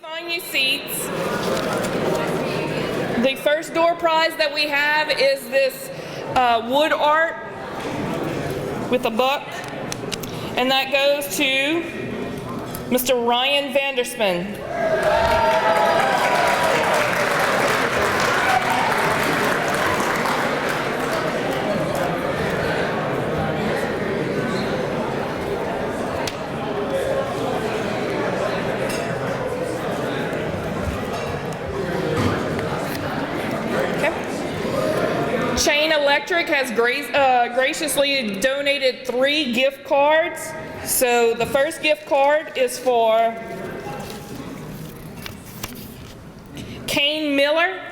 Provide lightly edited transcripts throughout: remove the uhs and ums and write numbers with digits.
Find your seats. The first door prize that we have is this wood art with a buck, and that goes to Mr. Ryan Vanderspan. Chain Electric has graciously donated 3 gift cards. So the first gift card is for Kane Miller.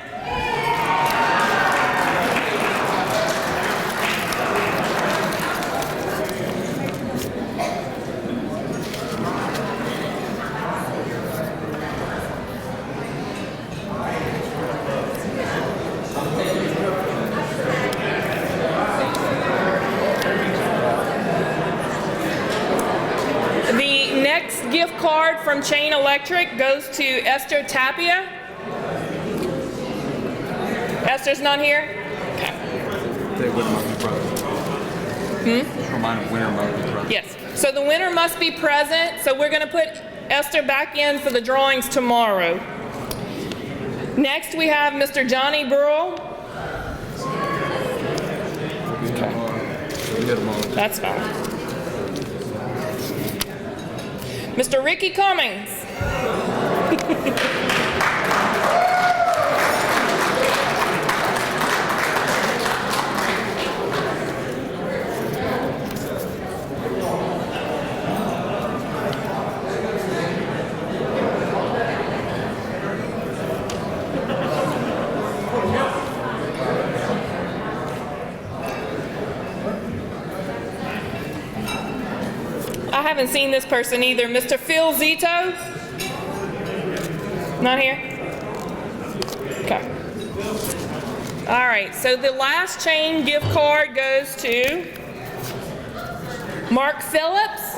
Gift card from Chain Electric goes to Esther Tapia. Esther's not here? Okay. They would must be present. Remind winner must be present. Yes. So the winner must be present. So we're going to put Esther back in for the drawings tomorrow. Next we have Mr. Johnny Burrell. Okay. That's fine. Mr. Ricky Cummings. I haven't seen this person either. Mr. Phil Zito? Not here? Okay. All right, so the last chain gift card goes to Mark Phillips.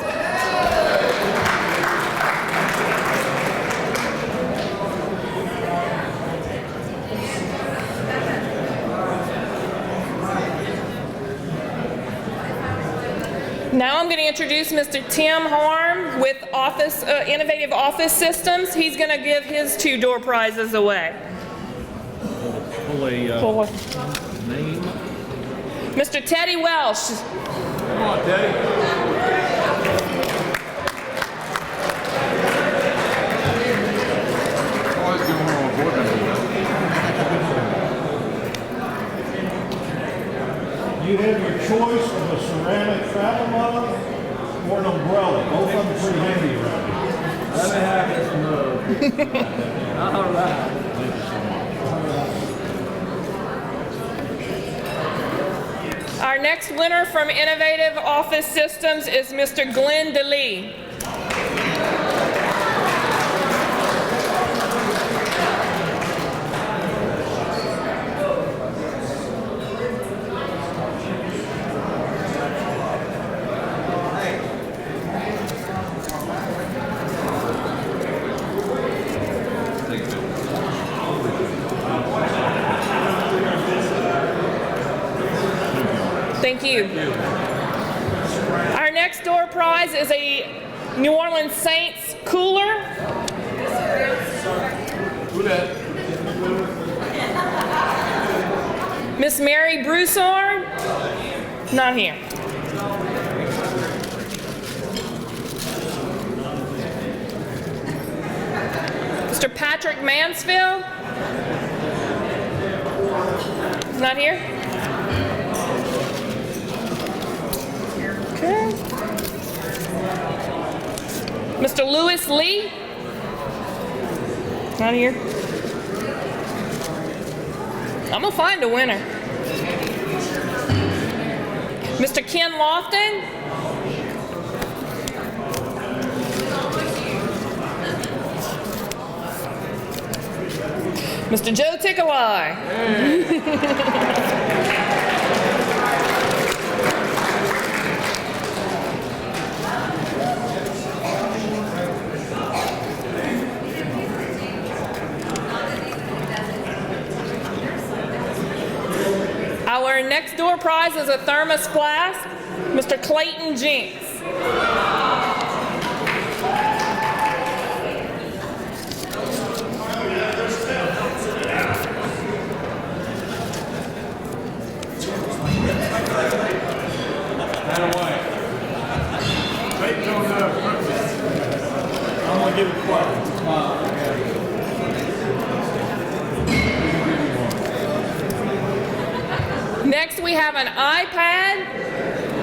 Now I'm going to introduce Mr. Tim Harm with Innovative Office Systems. He's going to give his 2 door prizes away. Pull a name. Mr. Teddy Welsh. Come on, Teddy. You have your choice of a ceramic travel mug or an umbrella. Both of them pretty handy around here. Let me have this mug. All right. Our next winner from Innovative Office Systems is Mr. Glenn DeLee. Thank you. Our next door prize is a New Orleans Saints cooler. Miss Mary Broussard? Not here. Mr. Patrick Mansfield? Not here? Okay. Mr. Lewis Lee? Not here. I'm gonna find a winner. Mr. Ken Lofton? Mr. Joe Tickalai? next door prize is a thermos flask, Mr. Clayton Jinks. That away. Wait, no, I'm gonna give it quiet. Next, we have an iPad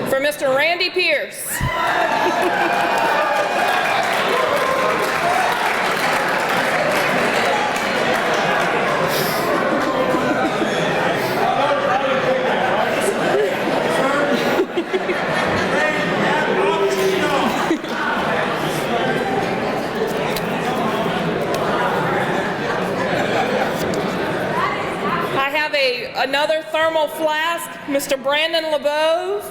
for Mr. Randy Pierce. I have another thermal flask, Mr. Brandon LeBeau.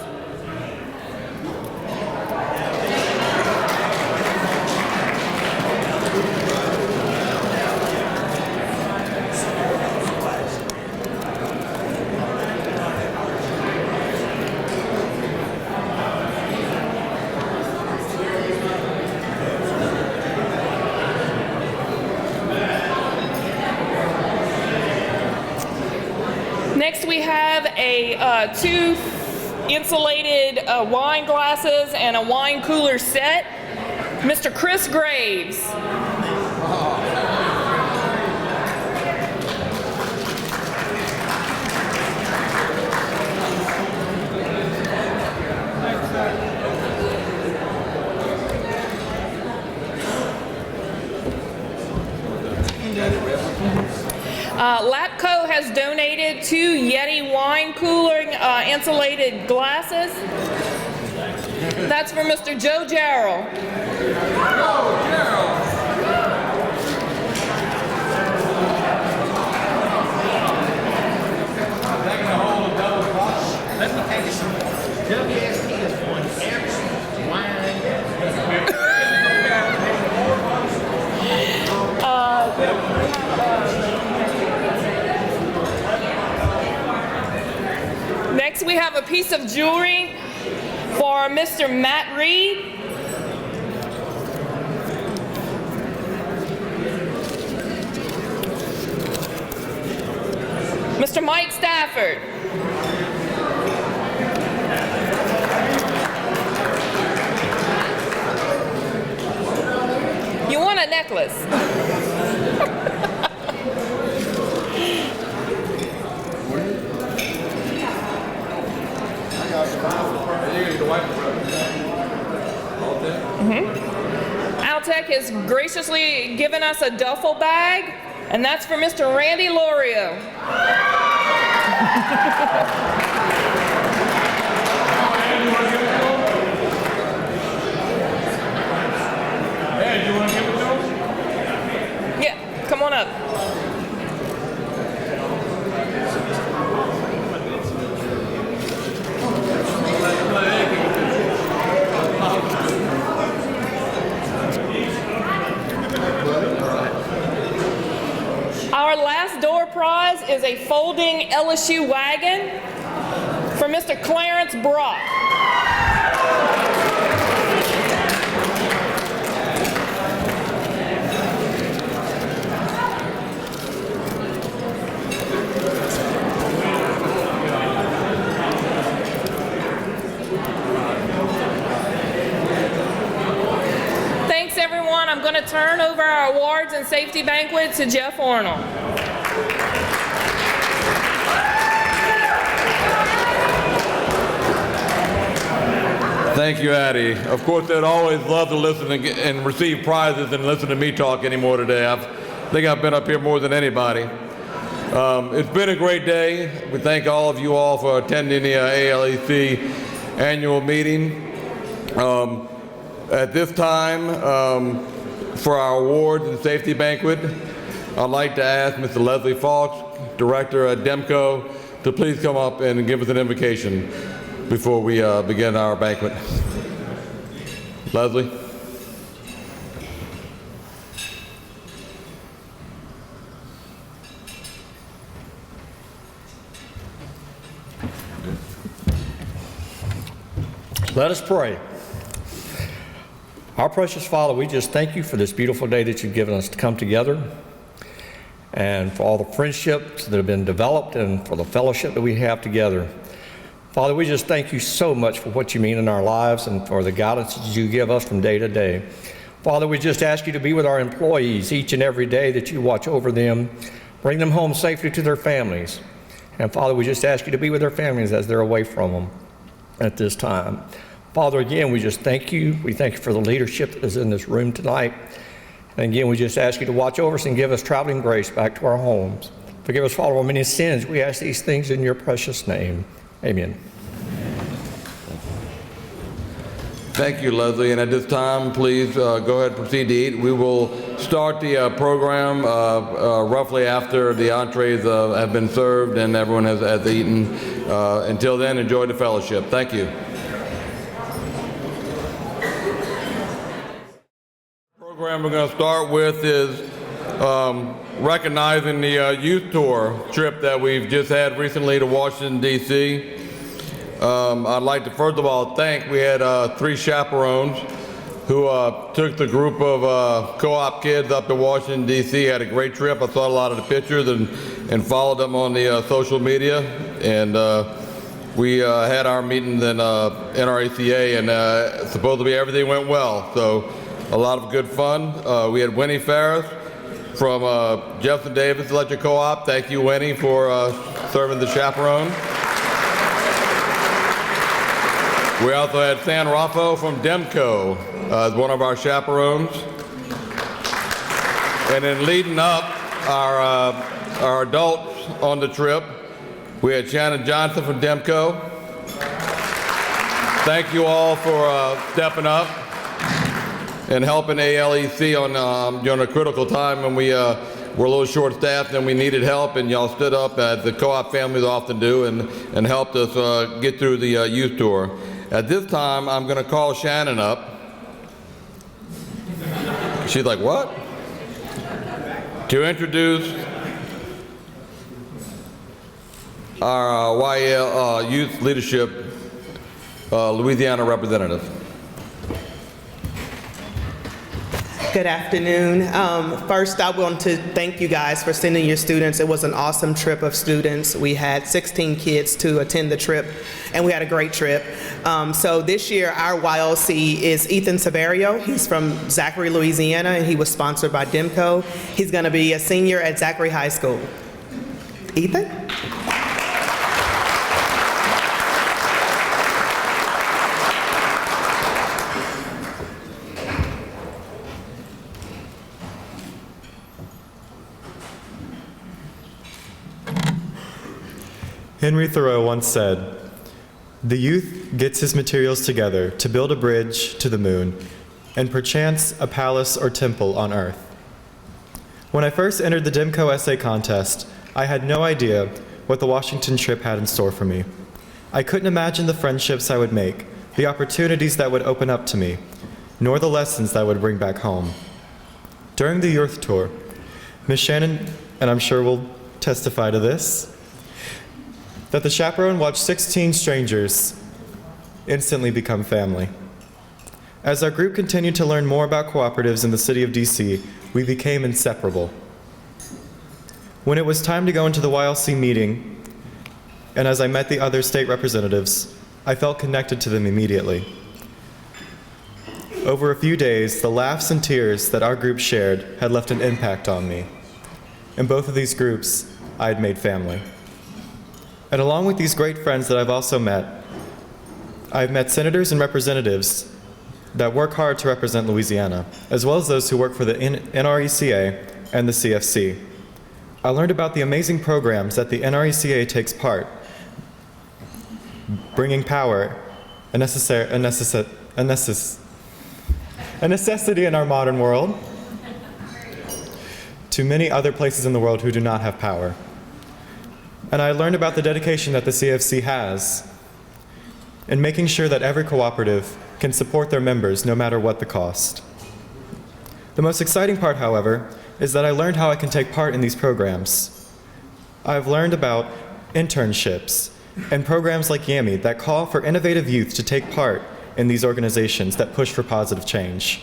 Next, we have two insulated wine glasses and a wine cooler set. Mr. Chris Graves. Lapco has donated 2 Yeti wine cooler insulated glasses. That's for Mr. Joe Jarrell. Next, we have a piece of jewelry for Mr. Matt Reed. Mr. Mike Stafford. You want a necklace? ALEC has graciously given us a duffel bag, and that's for Mr. Randy Lorio. Hey, you want to give it to him? Yeah, come on up. Our last door prize is a folding LSU wagon for Mr. Clarence Brock. Thanks, everyone. I'm going to turn over our awards and safety banquet to Jeff Arnold. Thank you, Addie. Of course, they'd always love to listen and receive prizes and listen to me talk anymore today. I think I've been up here more than anybody. It's been a great day. We thank all of you all for attending the ALEC annual meeting. At this time, for our awards and safety banquet, I'd like to ask Mr. Leslie Falks, Director at DEMCO, to please come up and give us an invocation before we begin our banquet. Leslie. Let us pray. Our precious Father, we just thank you for this beautiful day that you've given us to come together, and for all the friendships that have been developed and for the fellowship that we have together. Father, we just thank you so much for what you mean in our lives and for the guidance that you give us from day to day. Father, we just ask you to be with our employees each and every day, that you watch over them, bring them home safely to their families. And Father, we just ask you to be with their families as they're away from them at this time. Father, again, we just thank you. We thank you for the leadership that is in this room tonight. And again, we just ask you to watch over us and give us traveling grace back to our homes. Forgive us for all our many sins. We ask these things in your precious name. Amen. Thank you, Leslie. And at this time, please go ahead and proceed to eat. We will start the program roughly after the entrees have been served and everyone has eaten. Until then, enjoy the fellowship. Thank you. The program we're going to start with is recognizing the youth tour trip that we've just had recently to Washington, D.C. I'd like to first of all thank, we had 3 chaperones who took the group of co-op kids up to Washington, D.C. Had a great trip. I saw a lot of the pictures and followed them on the social media. And we had our meetings in NRACA, and supposedly everything went well. So a lot of good fun. We had Winnie Ferris from Jefferson Davis Electric Co-op. Thank you, Winnie, for serving the chaperone. We also had San Raffo from Demco as one of our chaperones. And then leading up our adults on the trip, we had Shannon Johnson from Demco. Thank you all for stepping up and helping ALEC on during a critical time when we were a little short-staffed and we needed help, and y'all stood up, as the co-op families often do, and helped us get through the youth tour. At this time, I'm going to call Shannon up. She's like, what? To introduce our YL Youth Leadership Louisiana representative. Good afternoon. First, I want to thank you guys for sending your students. It was an awesome trip of students. We had 16 kids to attend the trip, and we had a great trip. So this year, our YLC is Ethan Severio. He's from Zachary, Louisiana, and he was sponsored by Demco. He's going to be a senior at Zachary High School. Ethan? Henry Thoreau once said, "The youth gets his materials together to build a bridge to the moon, and perchance a palace or temple on earth." When I first entered the Demco essay contest, I had no idea what the Washington trip had in store for me. I couldn't imagine the friendships I would make, the opportunities that would open up to me, nor the lessons that I would bring back home. During the youth tour, Ms. Shannon, and I'm sure will testify to this, that the chaperone watched 16 strangers instantly become family. As our group continued to learn more about cooperatives in the city of DC, we became inseparable. When it was time to go into the YLC meeting, and as I met the other state representatives, I felt connected to them immediately. Over a few days, the laughs and tears that our group shared had left an impact on me. In both of these groups, I had made family. And along with these great friends that I've also met, I've met senators and representatives that work hard to represent Louisiana, as well as those who work for the NRECA and the CFC. I learned about the amazing programs that the NRECA takes part, bringing power, a necessity in our modern world, to many other places in the world who do not have power. And I learned about the dedication that the CFC has in making sure that every cooperative can support their members no matter what the cost. The most exciting part, however, is that I learned how I can take part in these programs. I've learned about internships and programs like YAMI that call for innovative youth to take part in these organizations that push for positive change.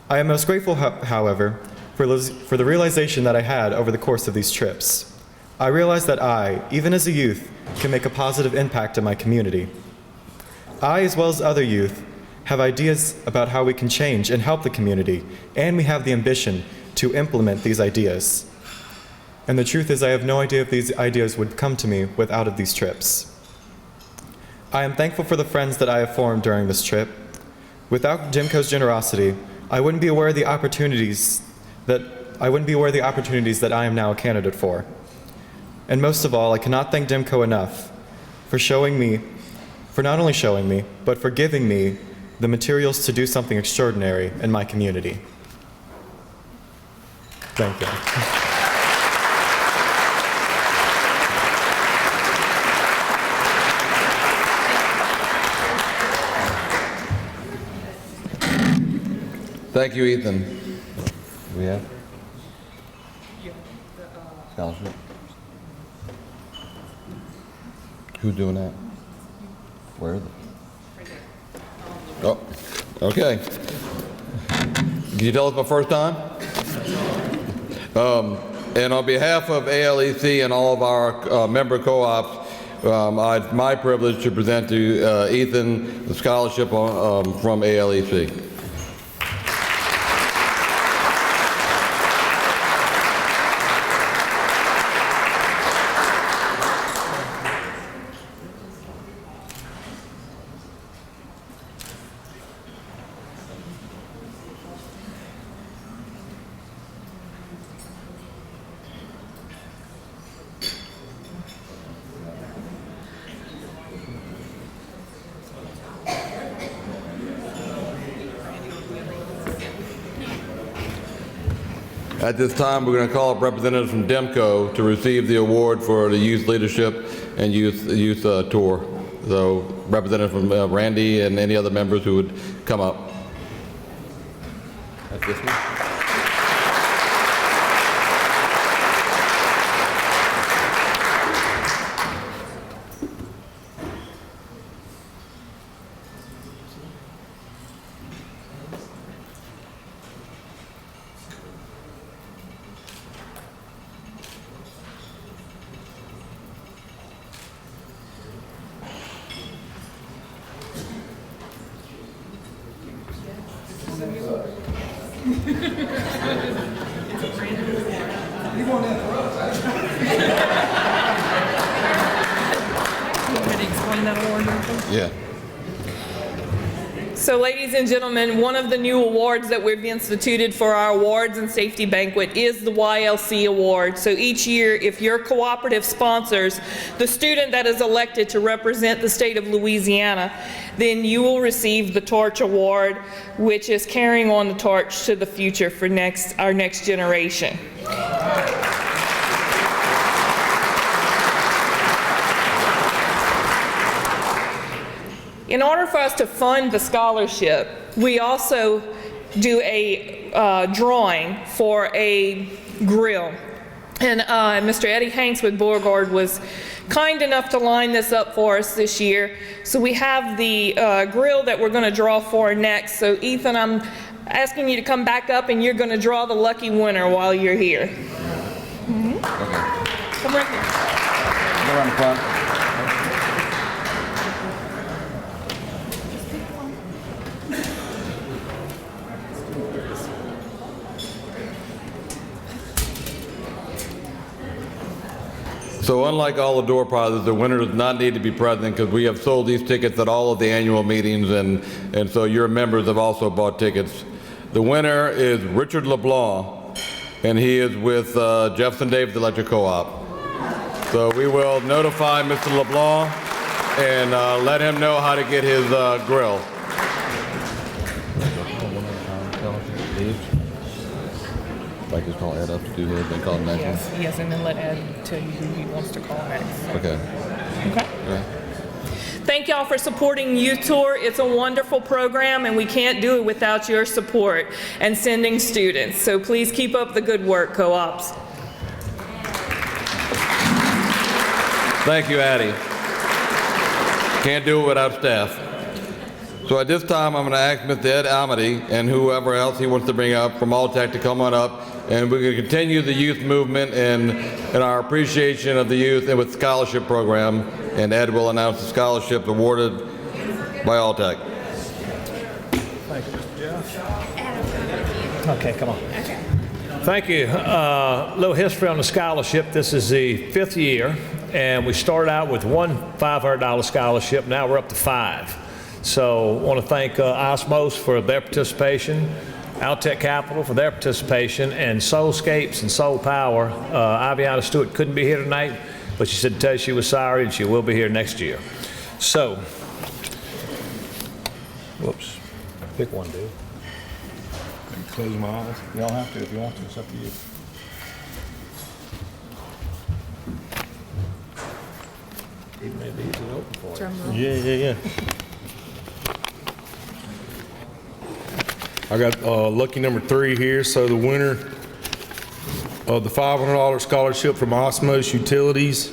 I am most grateful, however, for the realization that I had over the course of these trips. I realized that I, even as a youth, can make a positive impact in my community. I, as well as other youth, have ideas about how we can change and help the community, and we have the ambition to implement these ideas. And the truth is, I have no idea if these ideas would come to me without these trips. I am thankful for the friends that I have formed during this trip. Without Dimco's generosity, I wouldn't be aware of the opportunities that I am now a candidate for. And most of all, I cannot thank Dimco enough for not only showing me, but for giving me the materials to do something extraordinary in my community. Thank you. Thank you, Ethan. We have scholarship. Who's doing that? Where are they? Oh, okay. Can you tell us my first time? And on behalf of ALEC and all of our member co-ops, it's my privilege to present to Ethan the scholarship from ALEC. At this time, we're going to call up representatives from DEMCO to receive the award for the youth leadership and youth tour. So, representative from Randy and any other members who would come up. That's this one. Yeah. So ladies and gentlemen, one of the new awards that we've instituted for our awards and safety banquet is the YLC award. So each year, if your cooperative sponsors the student that is elected to represent the state of Louisiana, then you will receive the Torch Award, which is carrying on the torch to the future for our next generation. In order for us to fund the scholarship, we also do a drawing for a grill. And Mr. Eddie Hanks with Beauregard was kind enough to line this up for us this year. So we have the grill that we're going to draw for next. So Ethan, I'm asking you to come back up and you're going to draw the lucky winner while you're here. Mm-hmm. Okay. Come right here. Go around the front. So unlike all the door prizes, the winner does not need to be present because we have sold these tickets at all of the annual meetings, and so your members have also bought tickets. The winner is Richard LeBlanc, and he is with Jefferson Davis Electric Co-op. So we will notify Mr. LeBlanc and let him know how to get his grill. Like just call Ed up to do his, then call him next. Yes, and then let Ed tell you who he wants to call next. Okay. Okay. Yeah. Thank y'all for supporting Youth Tour. It's a wonderful program, and we can't do it without your support and sending students. So please keep up the good work, co-ops. Thank you, Addie. Can't do it without staff. So at this time, I'm going to ask Mr. Ed Almody and whoever else he wants to bring up from ALEC to come on up, and we're going to continue the youth movement and our appreciation of the youth and with scholarship program. And Ed will announce the scholarships awarded by ALEC. Thank you, Mr. Jeff. Okay, come on. Thank you. A little history on the scholarship. This is the 5th year, and we started out with one $500 scholarship. Now we're up to 5. So I want to thank Osmos for their participation, Altec Capital for their participation, and Soulscapes and Soul Power. Aviana Stewart couldn't be here tonight, but she said to tell you she was sorry, and she will be here next year. So, whoops, pick one, dude. Close my eyes. You don't have to if you want to. It's up to you. It may be easy to open for you. Yeah. I got lucky number 3 here. So the winner of the $500 scholarship from Osmos Utilities,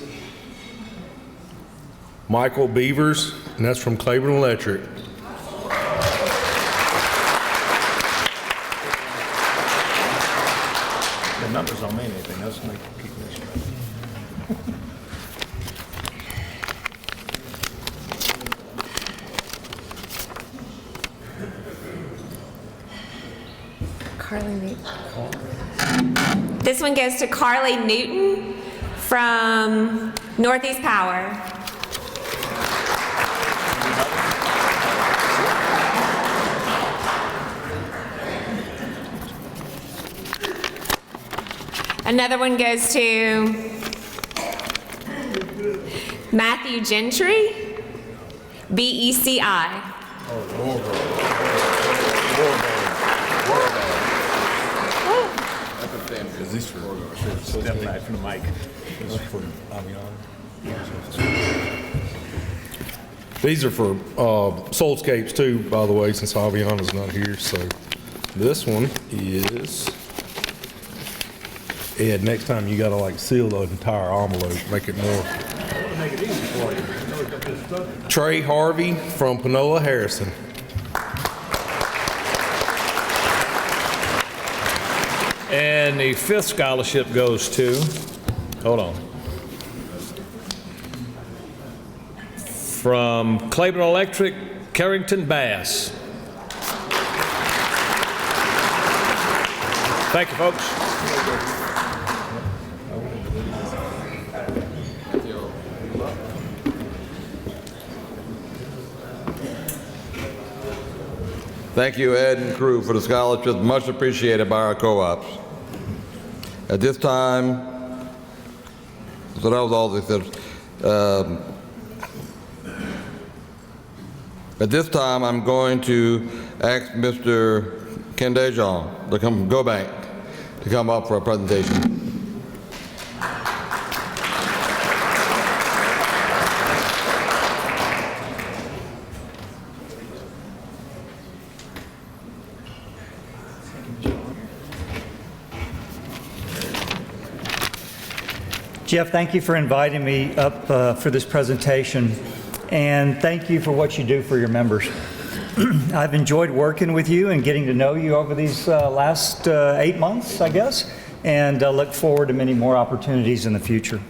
Michael Beavers, and that's from Claiborne Electric. The numbers don't mean anything. That's make keep this straight. Carly Newton. This one goes to Carly Newton from Northeast Power. Another one goes to Matthew Gentry, BECI. Step back from the mic. These are for Soulscapes too, by the way, since Aviana's not here. So this one is Ed. Next time you gotta like seal the entire envelope, make it more. Make it easy for you. Trey Harvey from Panola Harrison. And the 5th scholarship goes to, hold on, from Claiborne Electric, Carrington Bass. Thank you, folks. Thank you, Ed and crew, for the scholarship. Much appreciated by our co-ops. At this time, so that was all they said. At this time, I'm going to ask Mr. Ken Dejean to go back to come up for a presentation. Jeff, thank you for inviting me up for this presentation, and thank you for what you do for your members. I've enjoyed working with you and getting to know you over these last 8 months, I guess, and look forward to many more opportunities in the future.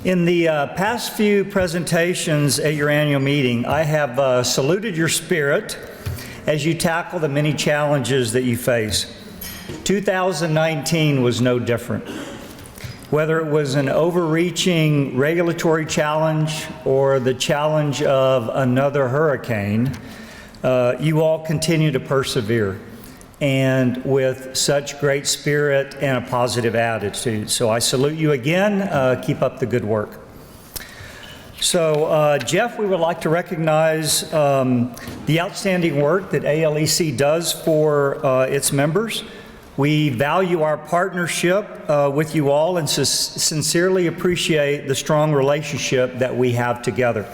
In the past few presentations at your annual meeting, I have saluted your spirit as you tackle the many challenges that you face. 2019 was no different. Whether it was an overreaching regulatory challenge or the challenge of another hurricane, you all continue to persevere, and with such great spirit and a positive attitude. So I salute you again. Keep up the good work. So Jeff, we would like to recognize the outstanding work that ALEC does for its members. We value our partnership with you all and sincerely appreciate the strong relationship that we have together.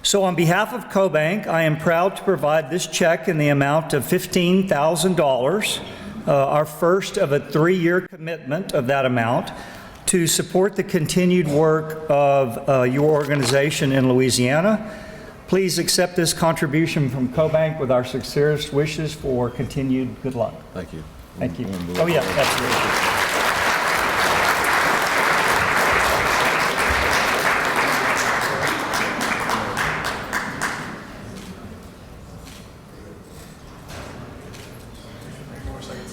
So on behalf of CoBank, I am proud to provide this check in the amount of $15,000, our first of a 3-year commitment of that amount, to support the continued work of your organization in Louisiana. Please accept this contribution from CoBank with our sincerest wishes for continued good luck. Thank you. Thank you. Oh, yeah, absolutely.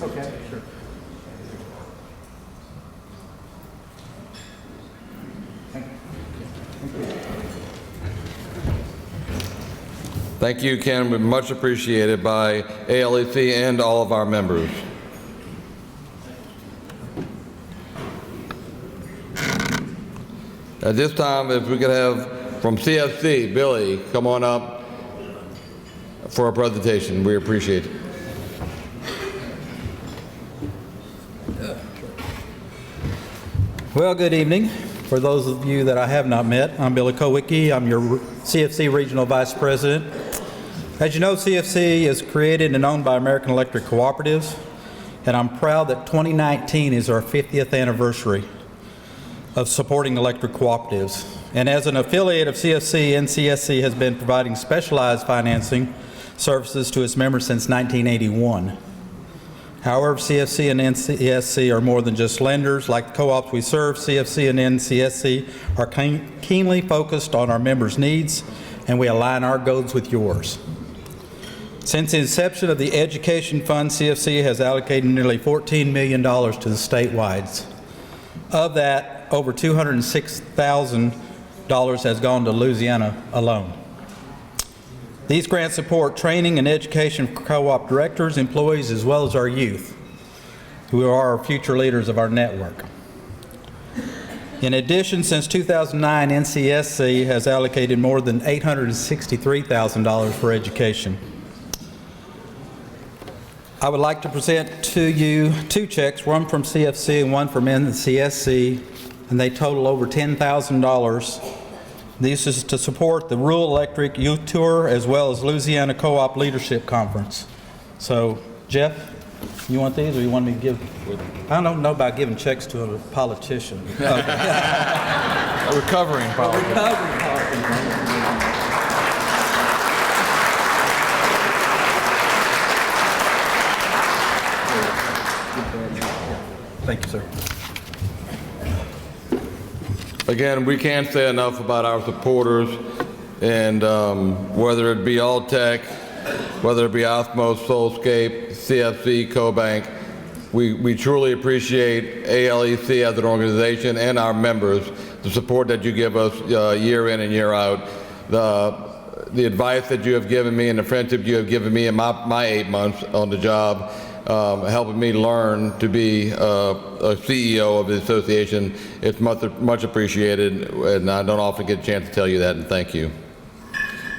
Okay, sure. Thank you, Ken. Much appreciated by ALEC and all of our members. At this time, if we could have from CFC, Billy, come on up for a presentation. We appreciate it. Well, good evening. For those of you that I have not met, I'm Billy Kowicki. I'm your CFC Regional Vice President. As you know, CFC is created and owned by American Electric Cooperatives, and I'm proud that 2019 is our 50th anniversary of supporting electric cooperatives. And as an affiliate of CFC, NCSC has been providing specialized financing services to its members since 1981. However, CFC and NCSC are more than just lenders. Like the co-ops we serve, CFC and NCSC are keenly focused on our members' needs, and we align our goals with yours. Since the inception of the Education Fund, CFC has allocated nearly $14 million to the statewide. Of that, over $206,000 has gone to Louisiana alone. These grants support training and education for co-op directors, employees, as well as our youth, who are our future leaders of our network. In addition, since 2009, NCSC has allocated more than $863,000 for education. I would like to present to you two checks, one from CFC and one from NCSC, and they total over $10,000. This is to support the Rural Electric Youth Tour as well as Louisiana Co-op Leadership Conference. So, Jeff, you want these or you want me to give? I don't know about giving checks to a politician. A recovering politician. Thank you, sir. Again, we can't say enough about our supporters, and whether it be Alltech, whether it be Osmos, Soulscape, CFC, CoBank, we truly appreciate ALEC as an organization and our members, the support that you give us year in and year out, the advice that you have given me and the friendship you have given me in my 8 months on the job, helping me learn to be a CEO of the association. It's much appreciated, and I don't often get a chance to tell you that, and thank you.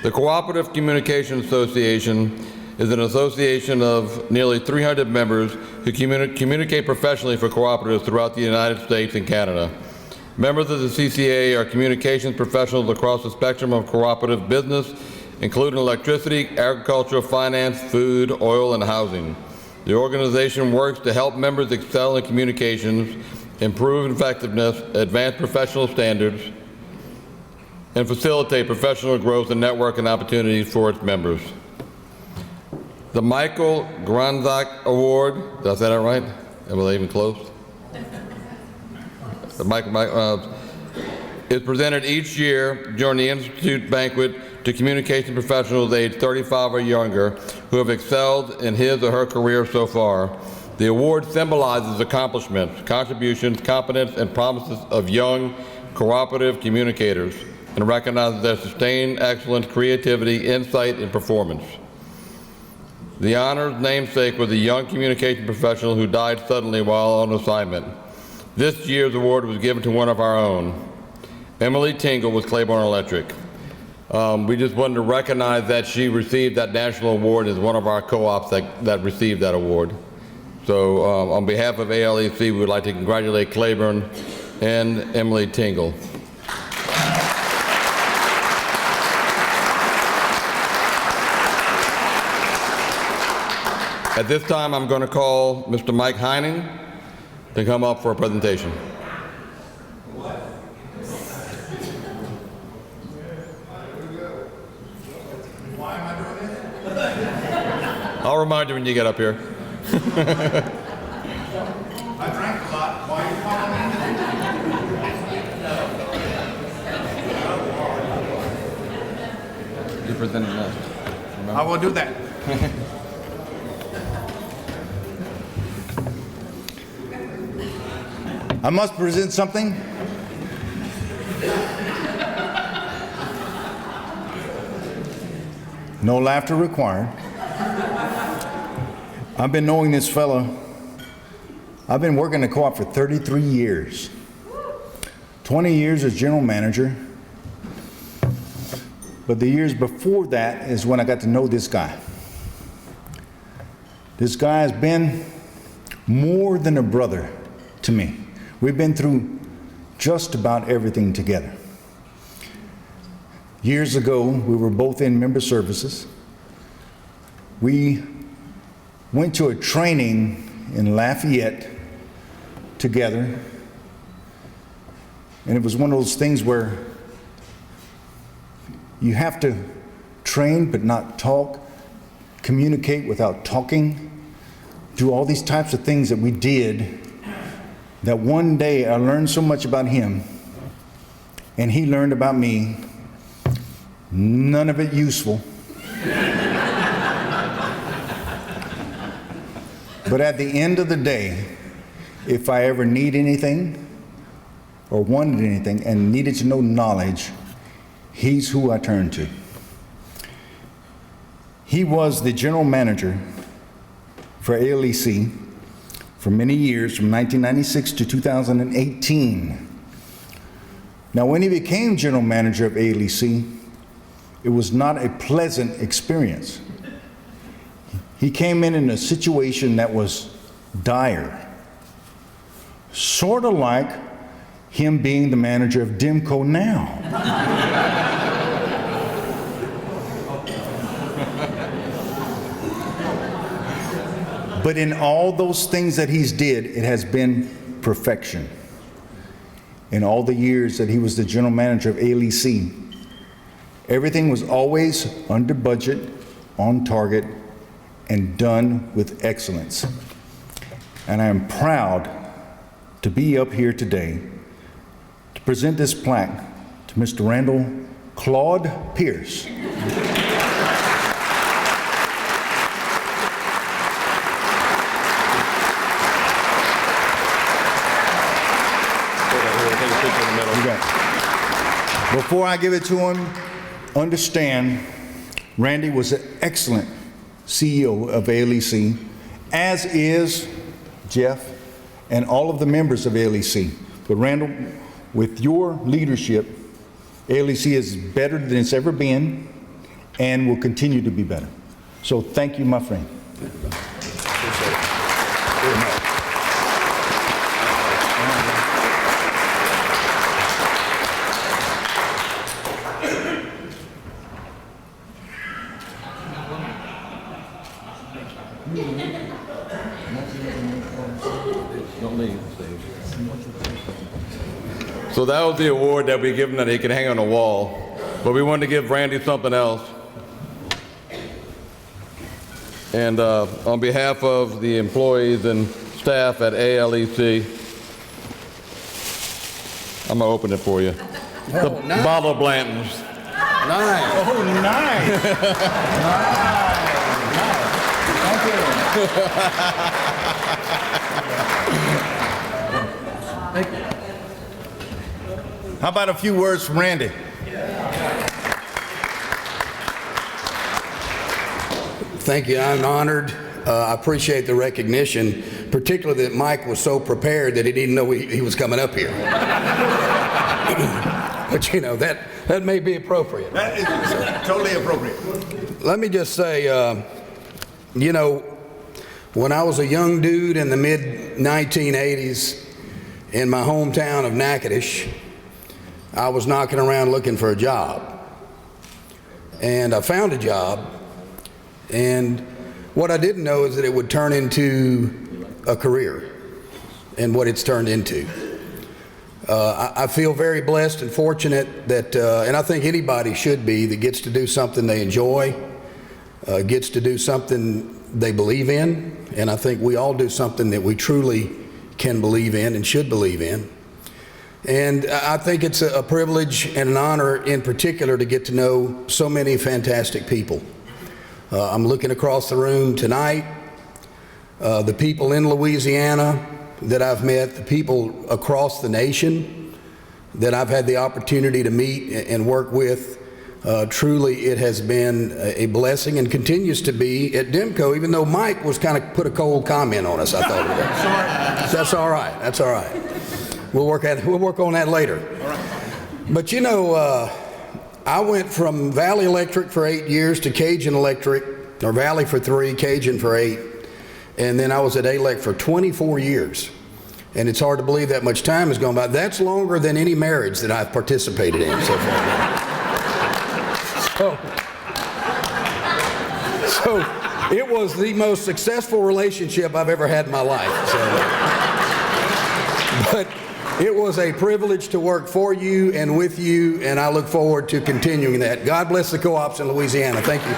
The Cooperative Communication Association is an association of nearly 300 members who communicate professionally for cooperatives throughout the United States and Canada. Members of the CCA are communications professionals across the spectrum of cooperative business, including electricity, agriculture, finance, food, oil, and housing. The organization works to help members excel in communications, improve effectiveness, advance professional standards, and facilitate professional growth and networking opportunities for its members. The Michael Gronzak Award, did I say that right? Am I even close? The is presented each year during the Institute Banquet to communication professionals aged 35 or younger who have excelled in his or her career so far. The award symbolizes accomplishments, contributions, competence, and promises of young cooperative communicators and recognizes their sustained excellence, creativity, insight, and performance. The honor's namesake was a young communication professional who died suddenly while on assignment. This year's award was given to one of our own, Emily Tingle with Claiborne Electric. We just wanted to recognize that she received that national award as one of our co-ops that received that award. So on behalf of ALEC, we would like to congratulate Claiborne and Emily Tingle. At this time, I'm going to call Mr. Mike Heining to come up for a presentation. I'll remind you when you get up here. I drank a lot. Why are you calling me? You presented last. I will do that. I must present something. No laughter required. I've been knowing this fellow. I've been working the co-op for 33 years. 20 years as general manager. But the years before that is when I got to know this guy. This guy has been more than a brother to me. We've been through just about everything together. Years ago, we were both in member services. We went to a training in Lafayette together, and it was one of those things where you have to train but not talk, communicate without talking, do all these types of things that we did, that one day I learned so much about him and he learned about me, none of it useful. But at the end of the day, if I ever need anything or wanted anything and needed to know knowledge, he's who I turn to. He was the general manager for ALEC for many years, from 1996 to 2018. Now, when he became general manager of ALEC, it was not a pleasant experience. He came in a situation that was dire, sort of like him being the manager of Demco now. But in all those things that he's did, it has been perfection. In all the years that he was the general manager of ALEC, everything was always under budget, on target, and done with excellence. And I am proud to be up here today to present this plaque to Mr. Randall Claude Pierce. Before I give it to him, understand Randy was an excellent CEO of ALEC, as is Jeff and all of the members of ALEC. But Randall, with your leadership, ALEC is better than it's ever been and will continue to be better. So thank you, my friend. So that was the award that we give him that he can hang on the wall. But we wanted to give Randy something else. And on behalf of the employees and staff at ALEC, I'm going to open it for you. Oh, The nice. bottle of Blanton's. Nice. Oh, nice. Thank you. How about a few words from Randy? Thank you. I'm honored. I appreciate the recognition, particularly that Mike was so prepared that he didn't know he was coming up here. But you know, that may be appropriate. That is totally appropriate. Let me just say, you know, when I was a young dude in the mid-1980s in my hometown of Natchitoches, I was knocking around looking for a job. And I found a job, and what I didn't know is that it would turn into a career, and what it's turned into. I feel very blessed and fortunate that, and I think anybody should be, that gets to do something they enjoy, gets to do something they believe in, and I think we all do something that we truly can believe in and should believe in. And I think it's a privilege and an honor in particular to get to know so many fantastic people. I'm looking across the room tonight, the people in Louisiana that I've met, the people across the nation that I've had the opportunity to meet and work with. Truly, it has been a blessing and continues to be at DEMCO, even though Mike was kind of put a cold comment on us, I thought. That's all right. That's all right. We'll work on that later. But you know, I went from Valley Electric for 8 years to Cajun Electric, or Valley for 3, Cajun for 8, and then I was at ALEC for 24 years. And it's hard to believe that much time has gone by. That's longer than any marriage that I've participated in so far. So it was the most successful relationship I've ever had in my life. But it was a privilege to work for you and with you, and I look forward to continuing that. God bless the co-ops in Louisiana. Thank you.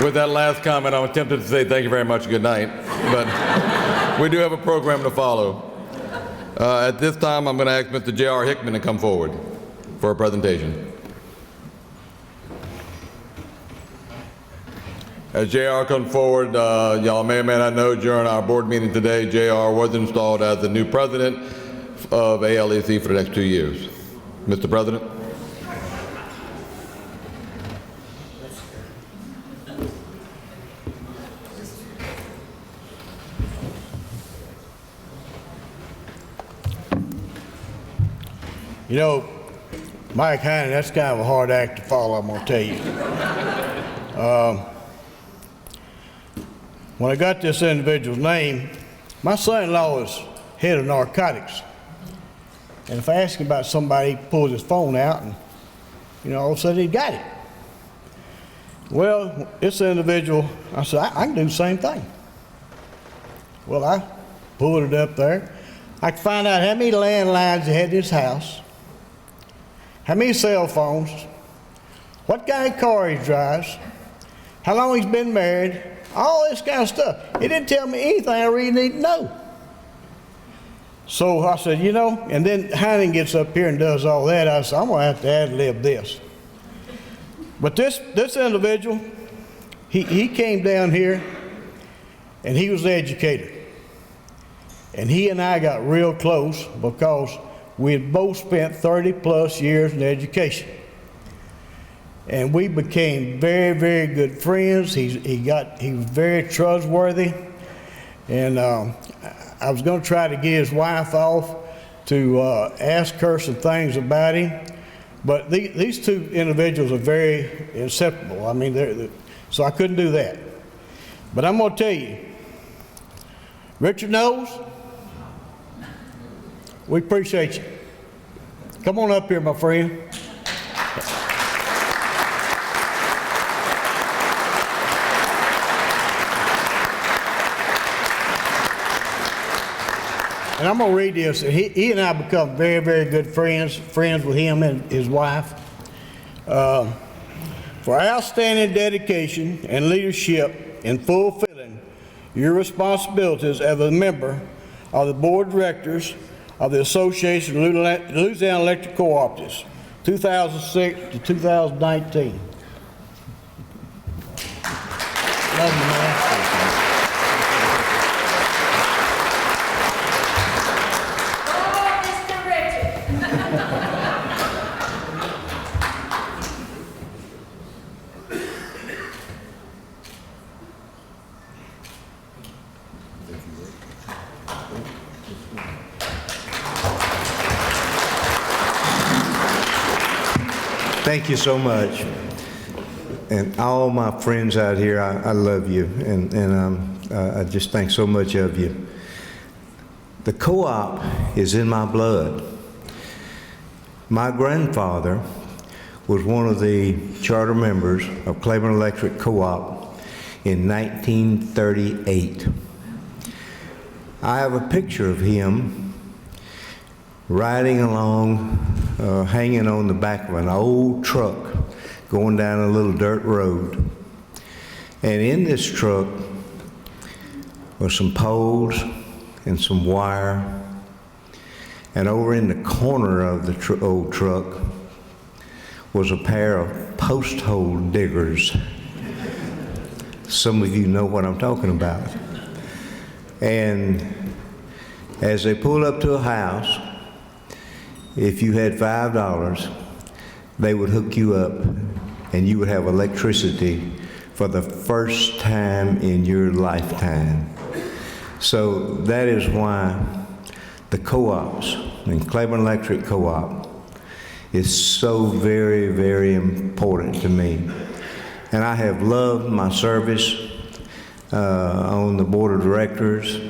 With that last comment, I'm tempted to say thank you very much and good night, but we do have a program to follow. At this time, I'm going to ask Mr. J.R. Hickman to come forward for a presentation. As J.R. comes forward, y'all may or may not know, during our board meeting today, J.R. was installed as the new president of ALEC for the next 2 years. Mr. President. You know, Mike Hannon, that's kind of a hard act to follow, I'm going to tell you. When I got this individual's name, my son-in-law is head of narcotics. And if I ask him about somebody, he pulls his phone out and, you know, all of a sudden he got it. Well, this individual, I said, I can do the same thing. Well, I pulled it up there. I could find out how many landlines he had in his house, how many cell phones, what kind of car he drives, how long he's been married, all this kind of stuff. It didn't tell me anything I really need to know. So I said, you know, and then Hannon gets up here and does all that. I said, I'm going to have to ad-lib this. But this individual, he came down here and he was the educator. And he and I got real close because we had both spent 30 plus years in education. And we became very, very good friends. He was very trustworthy. And I was going to try to get his wife off to ask her some things about him. But these two individuals are very inseparable. I mean, so I couldn't do that. But I'm going to tell you, Richard knows. We appreciate you. Come on up here, my friend. And I'm going to read this. He and I become very, very good friends with him and his wife. For outstanding dedication and leadership in fulfilling your responsibilities as a member of the Board of Directors of the Association of Louisiana Electric Cooperatives, 2006 to 2019. Love you, man. Thank you so much. And all my friends out here, I love you, and I just think so much of you. The co-op is in my blood. My grandfather was one of the charter members of Claiborne Electric Co-op in 1938. I have a picture of him riding along, hanging on the back of an old truck, going down a little dirt road. And in this truck were some poles and some wire. And over in the corner of the old truck was a pair of post hole diggers. Some of you know what I'm talking about. And as they pulled up to a house, if you had $5, they would hook you up and you would have electricity for the first time in your lifetime. So that is why the co-ops, and Claiborne Electric Co-op, is so very, very important to me. And I have loved my service on the board of directors.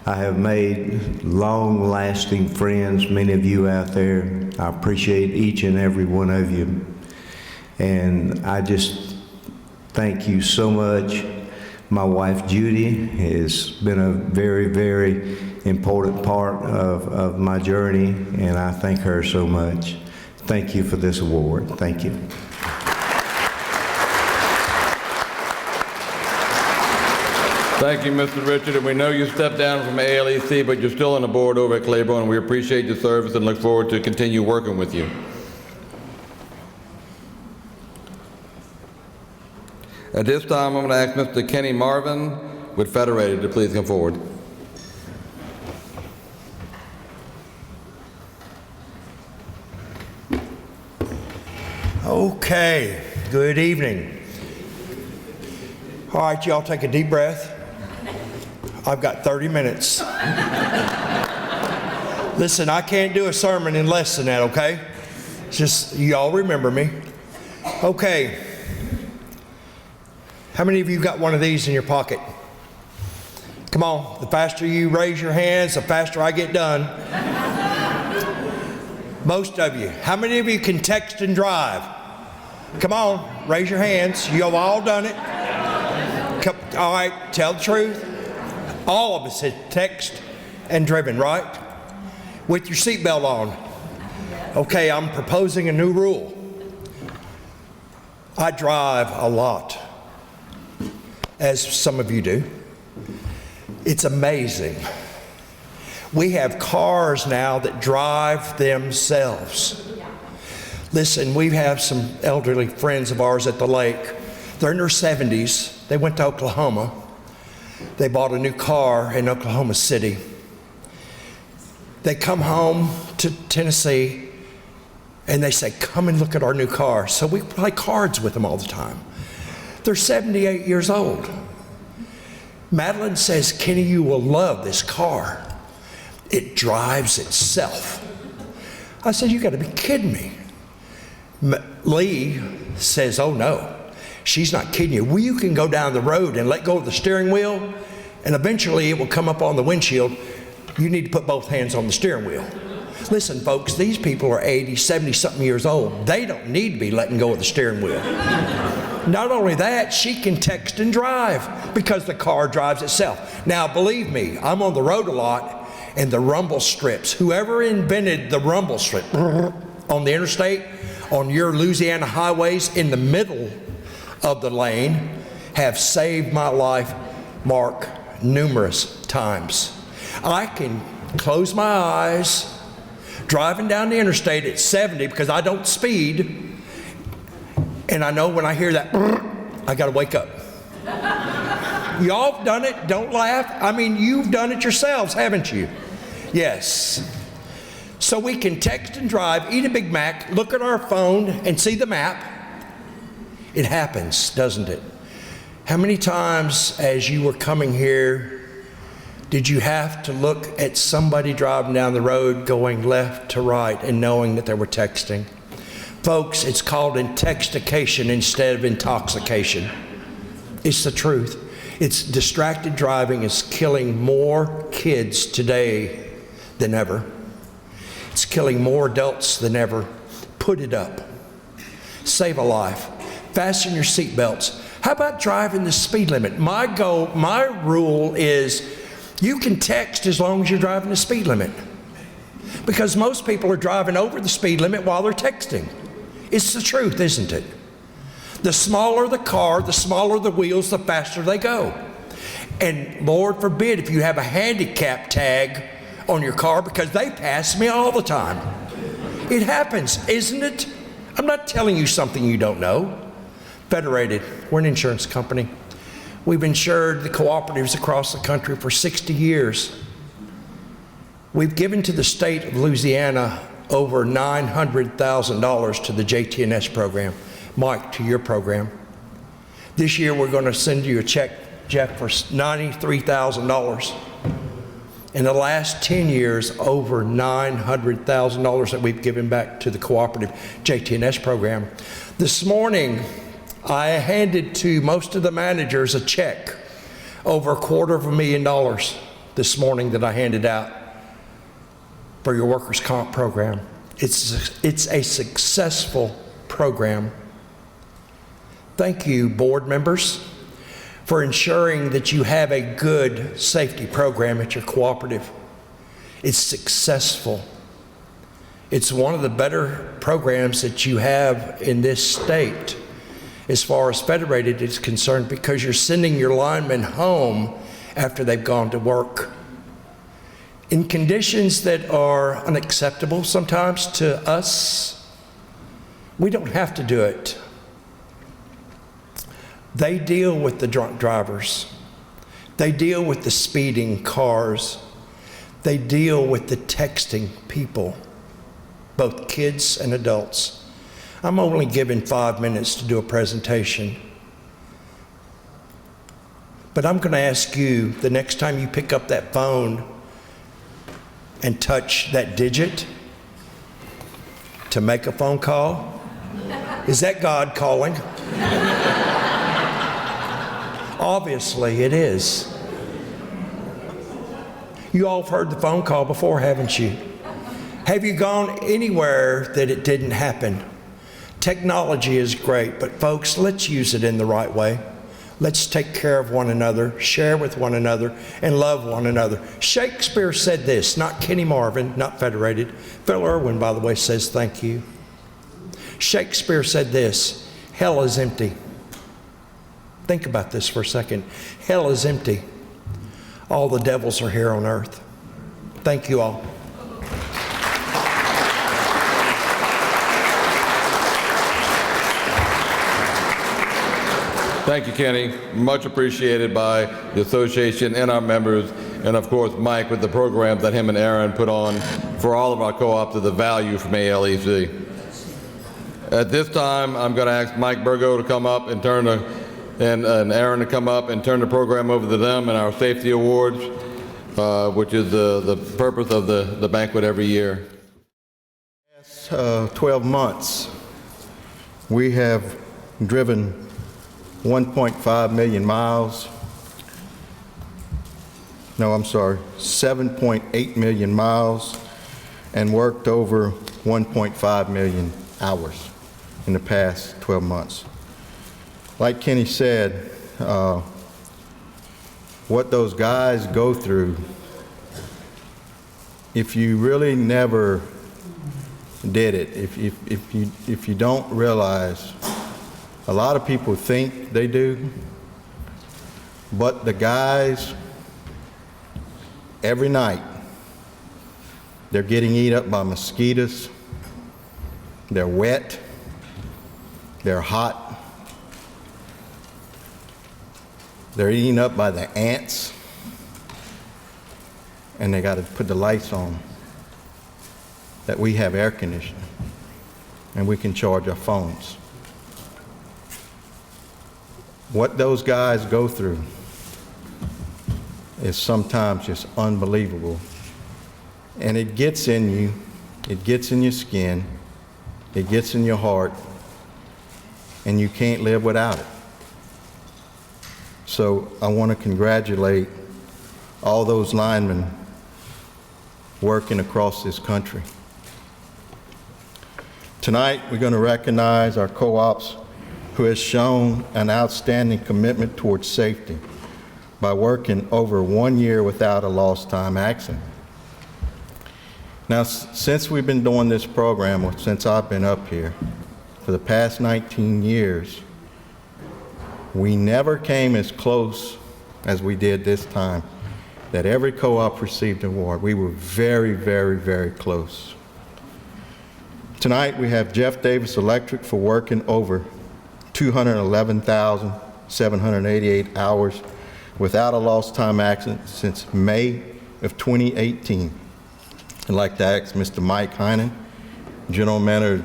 I have made long-lasting friends, many of you out there. I appreciate each and every one of you. And I just thank you so much. My wife, Judy, has been a very, very important part of my journey, and I thank her so much. Thank you for this award. Thank you. Thank you, Mr. Richard, and we know you stepped down from ALEC, but you're still on the board over at Claiborne, and we appreciate your service and look forward to continue working with you. At this time, I'm going to ask Mr. Kenny Marvin with Federated to please come forward. Okay, good evening. All right, y'all take a deep breath. I've got 30 minutes. Listen, I can't do a sermon in less than that, okay? Just, y'all remember me. Okay. How many of you got one of these in your pocket? Come on, the faster you raise your hands, the faster I get done. Most of you. How many of you can text and drive? Come on, raise your hands. You've all done it. All right, tell the truth. All of us have texted and driven, right? With your seatbelt on. Okay, I'm proposing a new rule. I drive a lot, as some of you do. It's amazing. We have cars now that drive themselves. Listen, we have some elderly friends of ours at the lake. They're in their 70s. They went to Oklahoma. They bought a new car in Oklahoma City. They come home to Tennessee and they say, come and look at our new car. So we play cards with them all the time. They're 78 years old. Madeline says, Kenny, you will love this car. It drives itself. I said, you gotta be kidding me. Lee says, oh no, she's not kidding you. Well, you can go down the road and let go of the steering wheel and eventually it will come up on the windshield. You need to put both hands on the steering wheel. Listen, folks, these people are 80, 70 something years old. They don't need to be letting go of the steering wheel. Not only that, she can text and drive because the car drives itself. Now, believe me, I'm on the road a lot, and the rumble strips, whoever invented the rumble strip on the interstate, on your Louisiana highways in the middle of the lane, have saved my life, Mark, numerous times. I can close my eyes, driving down the interstate at 70 because I don't speed, and I know when I hear that, I gotta wake up. Y'all have done it, don't laugh. I mean, you've done it yourselves, haven't you? Yes. So we can text and drive, eat a Big Mac, look at our phone and see the map. It happens, doesn't it? How many times as you were coming here did you have to look at somebody driving down the road going left to right and knowing that they were texting? Folks, it's called intoxication instead of intoxication. It's the truth. It's distracted driving is killing more kids today than ever. It's killing more adults than ever. Put it up. Save a life. Fasten your seatbelts. How about driving the speed limit? My rule is you can text as long as you're driving the speed limit. because most people are driving over the speed limit while they're texting. It's the truth, isn't it? The smaller the car, the smaller the wheels, the faster they go. And Lord forbid if you have a handicap tag on your car, because they pass me all the time. It happens, isn't it? I'm not telling you something you don't know. Federated, we're an insurance company. We've insured the cooperatives across the country for 60 years. We've given to the state of Louisiana over $900,000 to the JTNS program. Mike, to your program. This year we're going to send you a check, Jeff, for $93,000. In the last 10 years, over $900,000 that we've given back to the cooperative JTNS program. This morning, I handed to most of the managers a check over $250,000 this morning that I handed out for your workers' comp program. It's a successful program. Thank you, board members, for ensuring that you have a good safety program at your cooperative. It's successful. It's one of the better programs that you have in this state as far as Federated is concerned, because you're sending your linemen home after they've gone to work in conditions that are unacceptable sometimes to us. We don't have to do it. They deal with the drunk drivers. They deal with the speeding cars. They deal with the texting people, both kids and adults. I'm only given 5 minutes to do a presentation. But I'm going to ask you, the next time you pick up that phone and touch that digit to make a phone call, is that God calling? Obviously it is. You all have heard the phone call before, haven't you? Have you gone anywhere that it didn't happen? Technology is great, but folks, let's use it in the right way. Let's take care of one another, share with one another, and love one another. Shakespeare said this, not Kenny Marvin, not Federated. Phil Irwin, by the way, says thank you. Shakespeare said this, hell is empty. Think about this for a second. Hell is empty. All the devils are here on earth. Thank you all. Thank you, Kenny. Much appreciated by the association and our members, and of course Mike with the program that him and Aaron put on for all of our co-ops of the value from ALEC. At this time, I'm going to ask Mike Burgo to come up and and Aaron to come up and turn the program over to them and our safety awards, which is the purpose of the banquet every year. 12 months, we have driven 1.5 million miles. No, I'm sorry, 7.8 million miles, and worked over 1.5 million hours in the past 12 months. Like Kenny said, what those guys go through, if you really never did it, if you don't realize, a lot of people think they do, but the guys, every night, they're getting eaten up by mosquitoes, they're wet, they're hot, they're eaten up by the ants, and they got to put the lights on, that we have air conditioning, and we can charge our phones. What those guys go through is sometimes just unbelievable. And it gets in you, it gets in your skin, it gets in your heart, and you can't live without it. So I want to congratulate all those linemen working across this country. Tonight, we're going to recognize our co-ops who has shown an outstanding commitment towards safety by working over 1 year without a lost time accident. Now, since we've been doing this program, or since I've been up here, for the past 19 years, we never came as close as we did this time, that every co-op received an award. We were very, very, very close. Tonight, we have Jeff Davis Electric for working over 211,788 hours without a lost time accident since May of 2018. I'd like to ask Mr. Mike Heinen, General Manager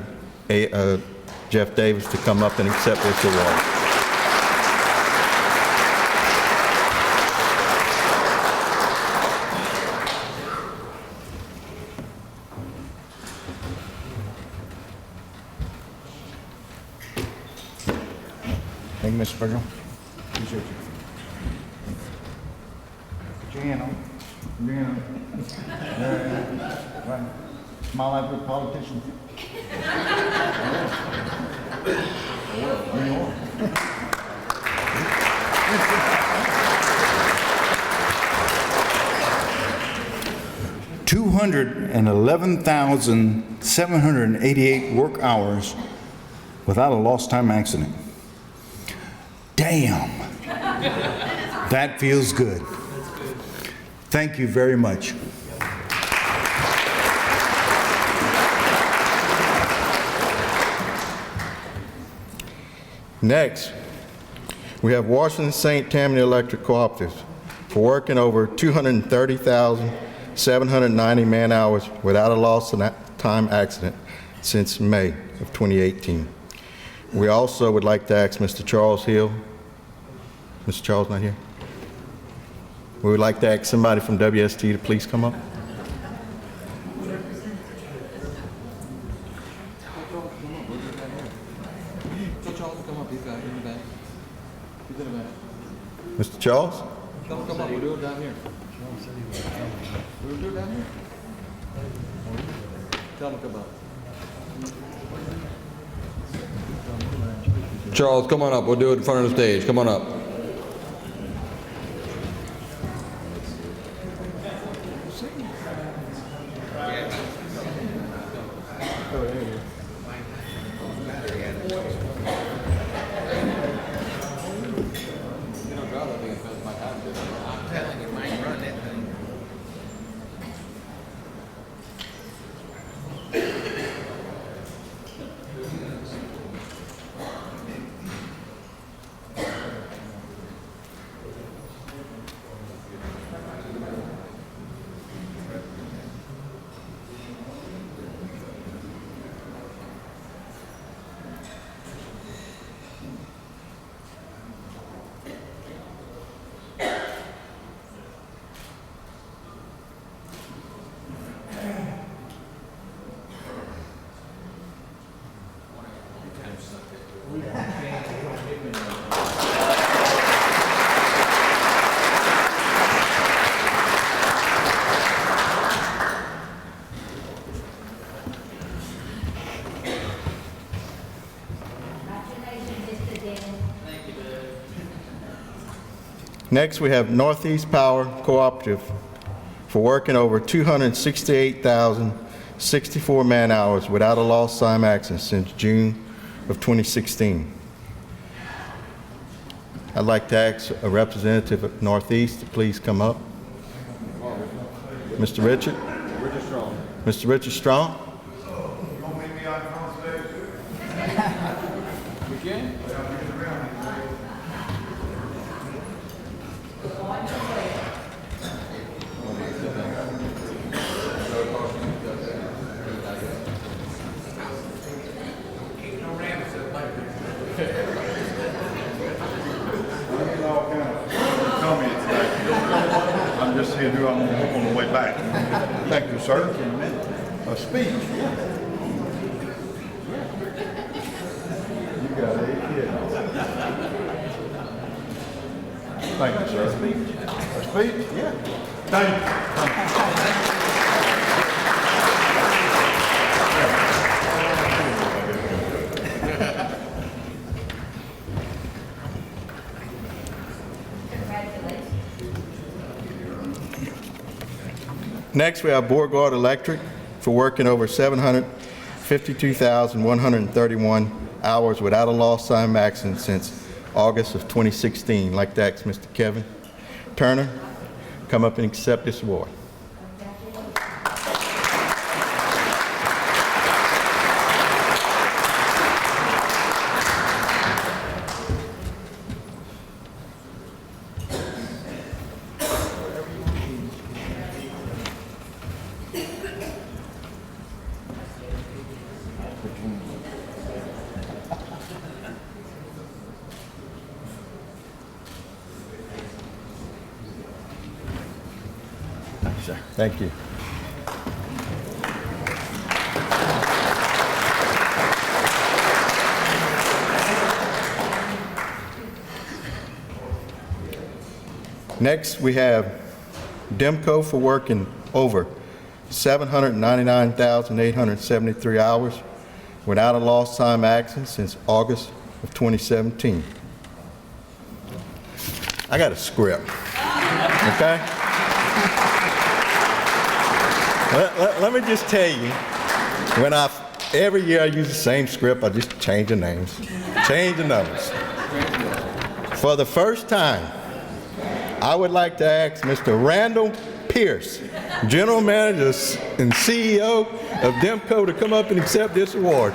Jeff Davis, to come up and accept this award. Thank you, Mr. President. Appreciate you. Put your hand on. Put your hand on. Right. Smile like a politician. Bring it on. 211,788 work hours without a lost time accident. Damn. That feels good. Thank you very much. Next, we have Washington St. Tammany Electric Cooperatives for working over 230,790 man-hours without a lost time accident since May of 2018. We also would like to ask Mr. Charles Hill. Mr. Charles not here? We would like to ask somebody from WST to please come up. Mr. Charles? Come up, we'll do it down here. We'll do it down here. Tell them to come up. Charles, come on up. We'll do it in front of the stage. Come on up. Next, we have Northeast Power Cooperative for working over 268,064 man-hours without a lost time accident since June of 2016. I'd like to ask a representative of Northeast to please come up. Mr. Richard? Richard Strong. Mr. Richard Strong? We can? I'm just seeing who I'm on the way back. Thank you, sir. A speech. You got 8 kids. Thank you, sir. A speech? Yeah. Thank you. Next, we have Beauregard Electric for working over 752,131 hours without a lost time accident since August of 2016. I'd like to ask Mr. Kevin Turner come up and accept this award. Thank you. Next, we have Demco for working over 799,873 hours without a lost time accident since August of 2017. I got a script, okay? Let me just tell you, every year I use the same script, I just change the names, change the numbers. For the first time, I would like to ask Mr. Randall Pierce, General Manager and CEO of Demco, to come up and accept this award.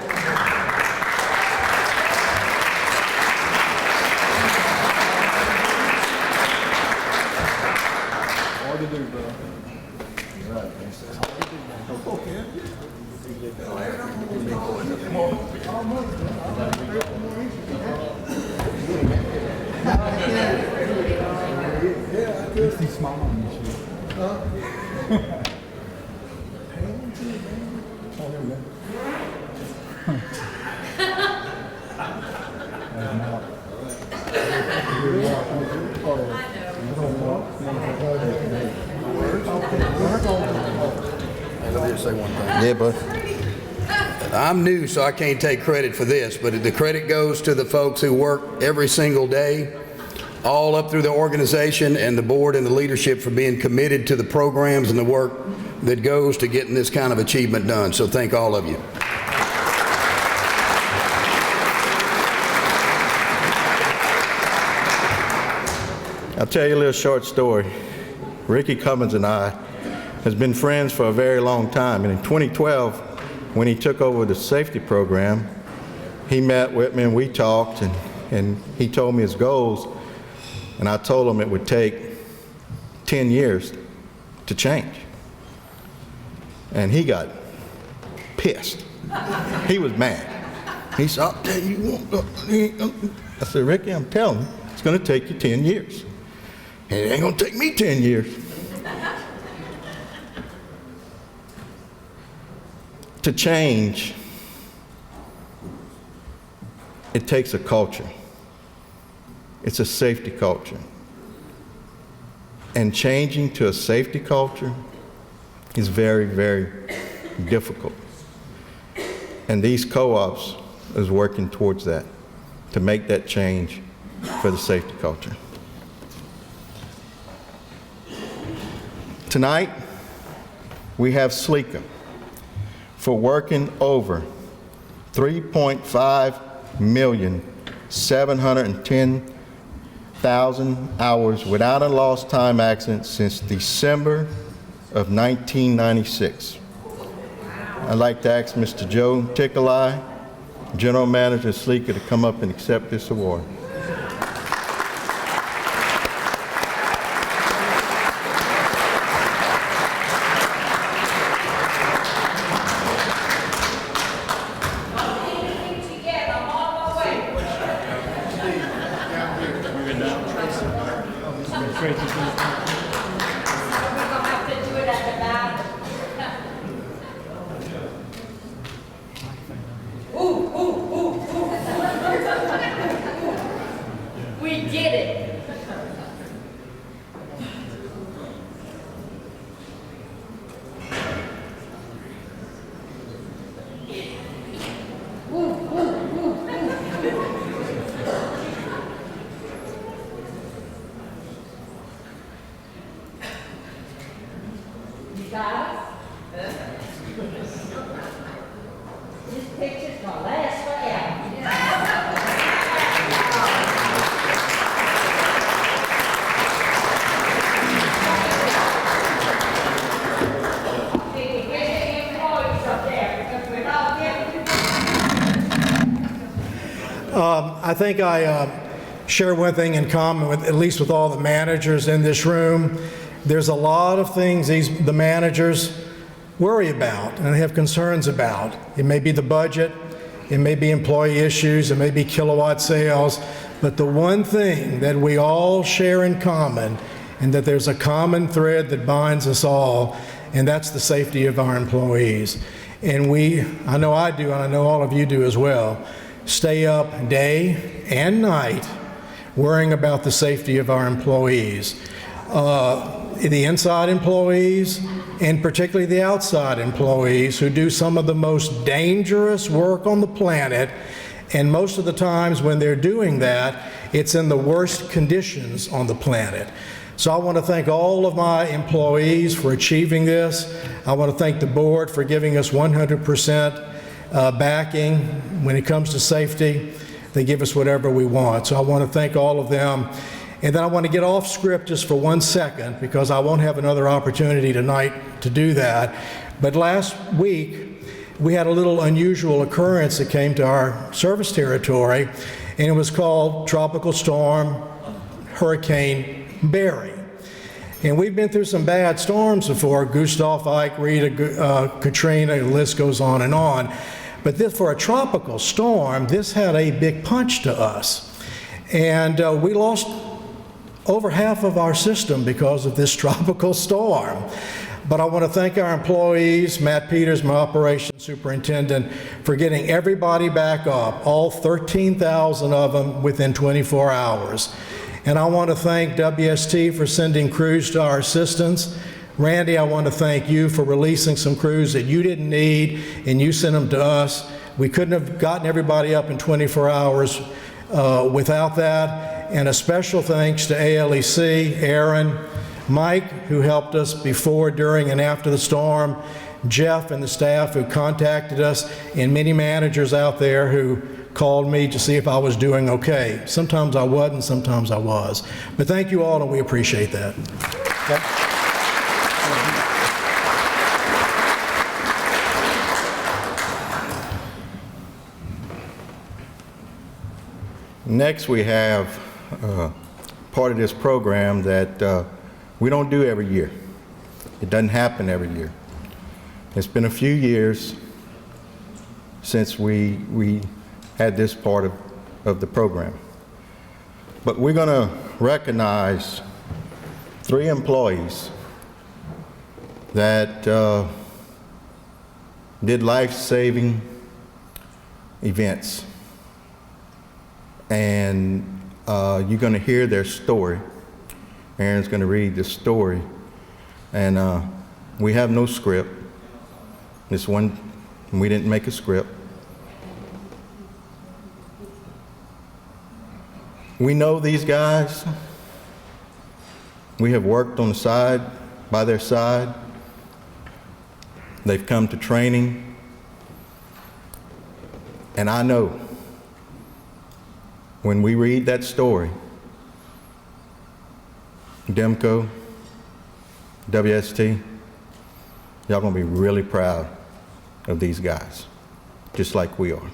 Let me just say one thing. Yeah, bud. I'm new, so I can't take credit for this, but the credit goes to the folks who work every single day, all up through the organization and the board and the leadership for being committed to the programs and the work that goes to getting this kind of achievement done. So thank all of you. I'll tell you a little short story. Ricky Cummins and I has been friends for a very long time, and in 2012, when he took over the safety program, he met with me and we talked, and he told me his goals, and I told him it would take 10 years to change. And he got pissed. He was mad. He said, I'll tell you what. I said, Ricky, I'm telling you, it's going to take you 10 years. And it ain't going to take me 10 years. To change, it takes a culture. It's a safety culture. And changing to a safety culture is very, very difficult. And these co-ops is working towards that, to make that change for the safety culture. Tonight, we have Sleeka for working over 3.5,710,000 hours without a lost time accident since December of 1996. I'd like to ask Mr. Joe Tickelai, General Manager of Sleeka, to come up and accept this award. We did it. I think I share one thing in common with, at least with all the managers in this room. There's a lot of things the managers worry about and have concerns about. It may be the budget, it may be employee issues, it may be kilowatt sales, but the one thing that we all share in common, and that there's a common thread that binds us all, and that's the safety of our employees. And I know I do, and I know all of you do as well, stay up day and night worrying about the safety of our employees. The inside employees, and particularly the outside employees who do some of the most dangerous work on the planet, and most of the times when they're doing that, it's in the worst conditions on the planet. So I want to thank all of my employees for achieving this. I want to thank the board for giving us 100% backing when it comes to safety. They give us whatever we want. So I want to thank all of them. And then I want to get off script just for 1 second, because I won't have another opportunity tonight to do that. But last week, we had a little unusual occurrence that came to our service territory, and it was called Tropical Storm Hurricane Barry. And we've been through some bad storms before: Gustav, Ike, Rita, Katrina, the list goes on and on. But this, for a tropical storm, this had a big punch to us. And we lost over half of our system because of this tropical storm. But I want to thank our employees, Matt Peters, my operations superintendent, for getting everybody back up, all 13,000 of them within 24 hours. And I want to thank WST for sending crews to our assistance. Randy, I want to thank you for releasing some crews that you didn't need, and you sent them to us. We couldn't have gotten everybody up in 24 hours without that. And a special thanks to ALEC, Aaron, Mike, who helped us before, during, and after the storm, Jeff and the staff who contacted us, and many managers out there who called me to see if I was doing okay. Sometimes I wasn't, sometimes I was. But thank you all, and we appreciate that. Okay. Next, we have part of this program that we don't do every year. It doesn't happen every year. It's been a few years since we had this part of the program. But we're going to recognize 3 employees that did life-saving events. And you're going to hear their story. Aaron's going to read the story. And we have no script. This one, we didn't make a script. We know these guys. We have worked on the side, by their side. They've come to training. And I know when we read that story, Demco, WST, y'all gonna be really proud of these guys, just like we are.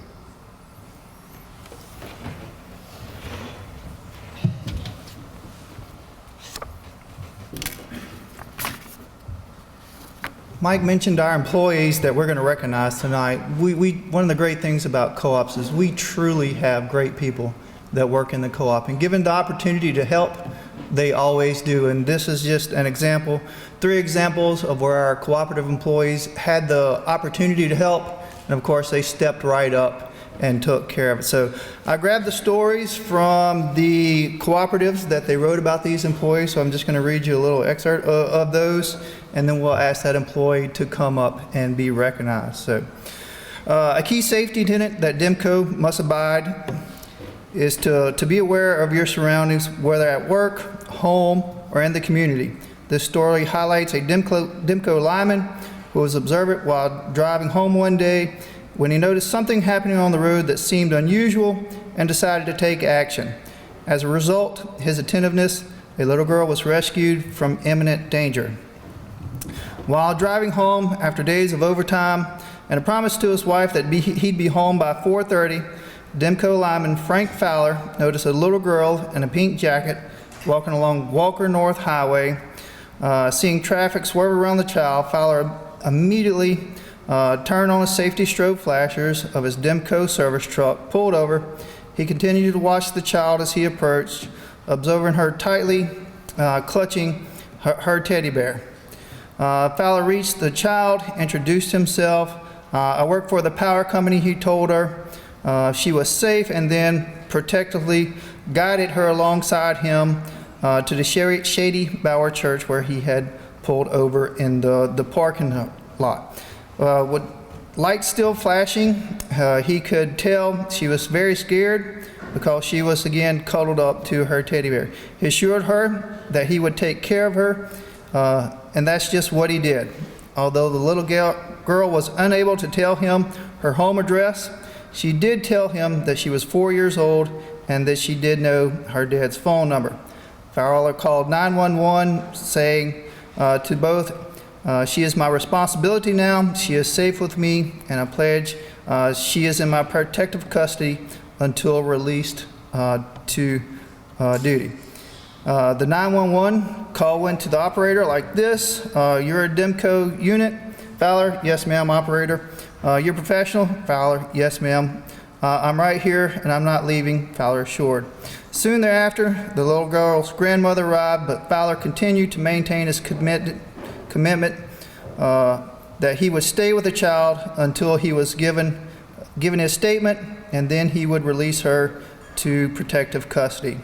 Mike mentioned our employees that we're going to recognize tonight. One of the great things about co-ops is we truly have great people that work in the co-op, and given the opportunity to help, they always do. And this is just an example, 3 examples of where our cooperative employees had the opportunity to help, and of course they stepped right up and took care of it. So I grabbed the stories from the cooperatives that they wrote about these employees, so I'm just going to read you a little excerpt of those, and then we'll ask that employee to come up and be recognized. So a key safety tenet that DEMCO must abide is to be aware of your surroundings, whether at work, home, or in the community. This story highlights a DEMCO lineman who was observant while driving home one day when he noticed something happening on the road that seemed unusual and decided to take action. As a result, his attentiveness, a little girl was rescued from imminent danger. While driving home after days of overtime and a promise to his wife that he'd be home by 4:30, Demco lineman Frank Fowler noticed a little girl in a pink jacket walking along Walker North Highway. Seeing traffic swerve around the child, Fowler immediately turned on his safety strobe flashers of his Demco service truck, pulled over. He continued to watch the child as he approached, observing her tightly clutching her teddy bear. Fowler reached the child, introduced himself. I work for the power company, he told her. She was safe, and then protectively guided her alongside him to the Shady Bower Church, where he had pulled over in the parking lot. With lights still flashing, he could tell she was very scared because she was again cuddled up to her teddy bear. He assured her that he would take care of her, and that's just what he did. Although the little girl was unable to tell him her home address, she did tell him that she was 4 years old and that she did know her dad's phone number. Fowler called 911 saying to both, she is my responsibility now, she is safe with me, and I pledge she is in my protective custody until released to duty. The 911 call went to the operator like this: you're a Demco unit? Fowler, yes ma'am, operator. You're professional? Fowler, yes ma'am. I'm right here and I'm not leaving, Fowler assured. Soon thereafter, the little girl's grandmother arrived, but Fowler continued to maintain his commitment that he would stay with the child until he was given his statement, and then he would release her to protective custody.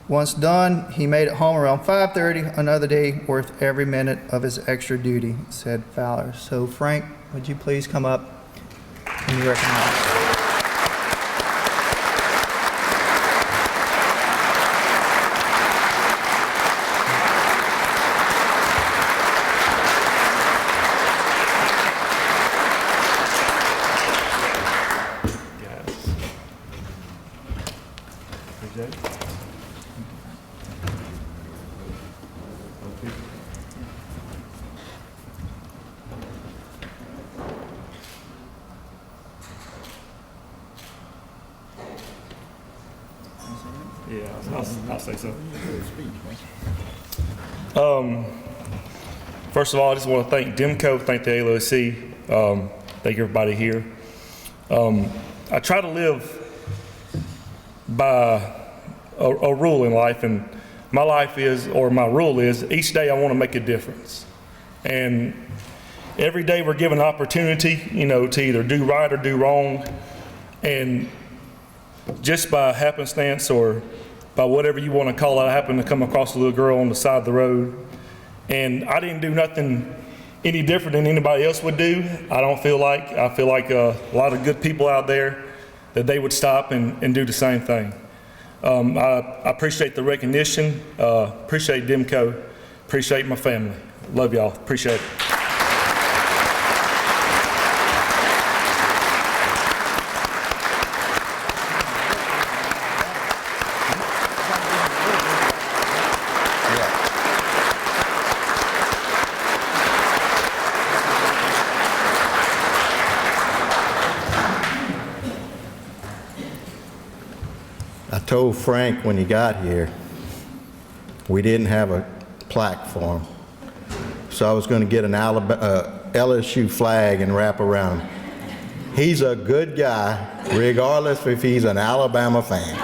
Once done, he made it home around 5:30, another day worth every minute of his extra duty, said Fowler. So Frank, would you please come up and be recognized? Yeah, I'll say so. First of all, I just want to thank Demco, thank the ALEC, thank everybody here. I try to live by a rule in life, and my life is, or my rule is, each day I want to make a difference. And every day we're given an opportunity, to either do right or do wrong. And just by happenstance or by whatever you want to call it, I happened to come across a little girl on the side of the road. And I didn't do nothing any different than anybody else would do. I feel like a lot of good people out there, that they would stop and do the same thing. I appreciate the recognition, appreciate Demco, appreciate my family. Love y'all, appreciate it. I told Frank when he got here, we didn't have a plaque for him. So I was going to get an LSU flag and wrap around him. He's a good guy, regardless if he's an Alabama fan.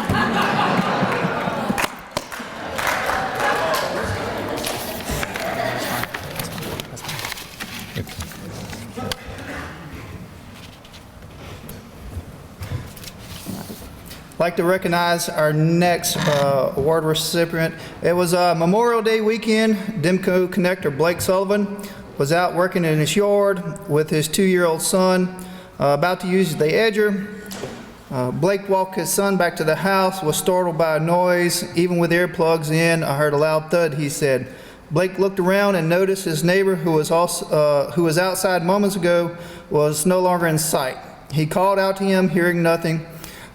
I'd like to recognize our next award recipient. It was Memorial Day weekend. Demco connector Blake Sullivan was out working in his yard with his 2-year-old son, about to use the edger. Blake walked his son back to the house, was startled by a noise. Even with earplugs in, I heard a loud thud, he said. Blake looked around and noticed his neighbor, who was outside moments ago, was no longer in sight. He called out to him, hearing nothing.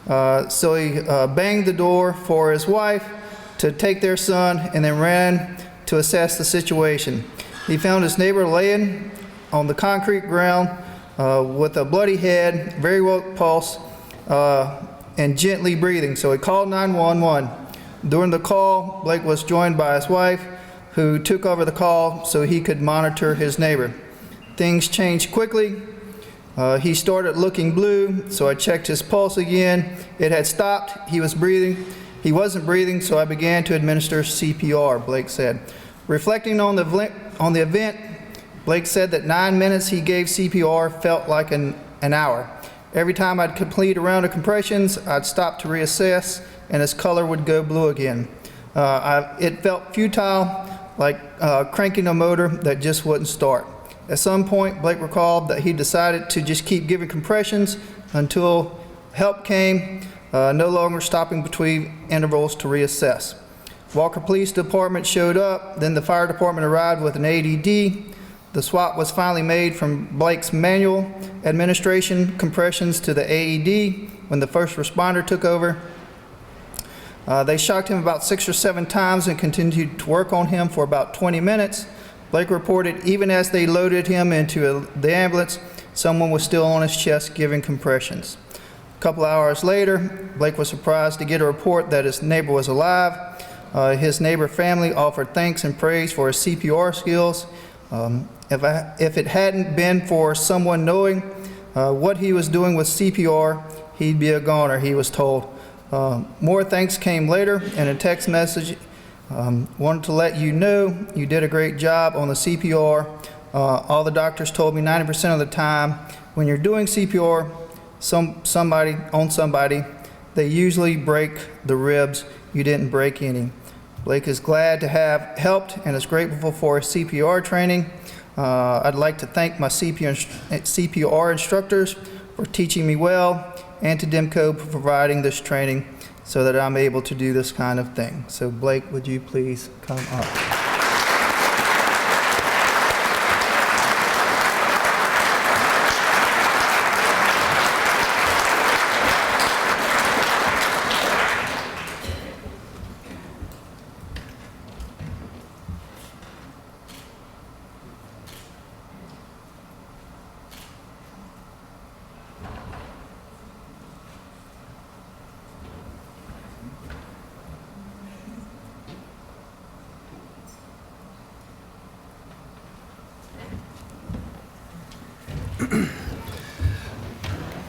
So he banged the door for his wife to take their son, and then ran to assess the situation. He found his neighbor laying on the concrete ground with a bloody head, very weak pulse, and gently breathing, so he called 911. During the call, Blake was joined by his wife, who took over the call so he could monitor his neighbor. Things changed quickly. He started looking blue, so I checked his pulse again. It had stopped. He was breathing. He wasn't breathing, so I began to administer CPR, Blake said. Reflecting on the event, Blake said that 9 minutes he gave CPR felt like an hour. Every time I'd complete a round of compressions, I'd stop to reassess, and his color would go blue again. It felt futile, like cranking a motor that just wouldn't start. At some point, Blake recalled that he decided to just keep giving compressions until help came, no longer stopping between intervals to reassess. Walker Police Department showed up, then the fire department arrived with an AED. The swap was finally made from Blake's manual administration compressions to the AED when the first responder took over. They shocked him about 6 or 7 times and continued to work on him for about 20 minutes. Blake reported even as they loaded him into the ambulance, someone was still on his chest giving compressions. A couple hours later, Blake was surprised to get a report that his neighbor was alive. His neighbor family offered thanks and praise for his CPR skills. If it hadn't been for someone knowing what he was doing with CPR, he'd be a goner, he was told. More thanks came later in a text message. Wanted to let you know you did a great job on the CPR. All the doctors told me 90% of the time when you're doing CPR on somebody, they usually break the ribs. You didn't break any. Blake is glad to have helped and is grateful for his CPR training. I'd like to thank my CPR instructors for teaching me well, and to DEMCO for providing this training so that I'm able to do this kind of thing. So Blake, would you please come up?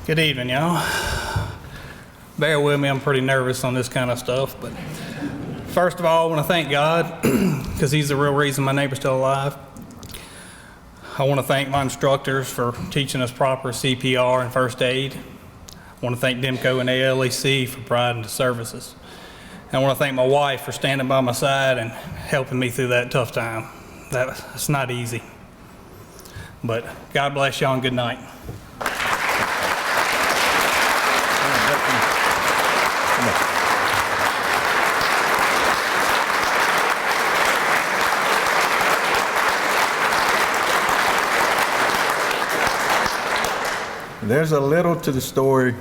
Good evening, y'all. Bear with me, I'm pretty nervous on this kind of stuff, but first of all, I want to thank God because He's the real reason my neighbor's still alive. I want to thank my instructors for teaching us proper CPR and first aid. I want to thank DEMCO and ALEC for providing the services. And I want to thank my wife for standing by my side and helping me through that tough time. That's not easy. But God bless y'all and good night. There's a little to the story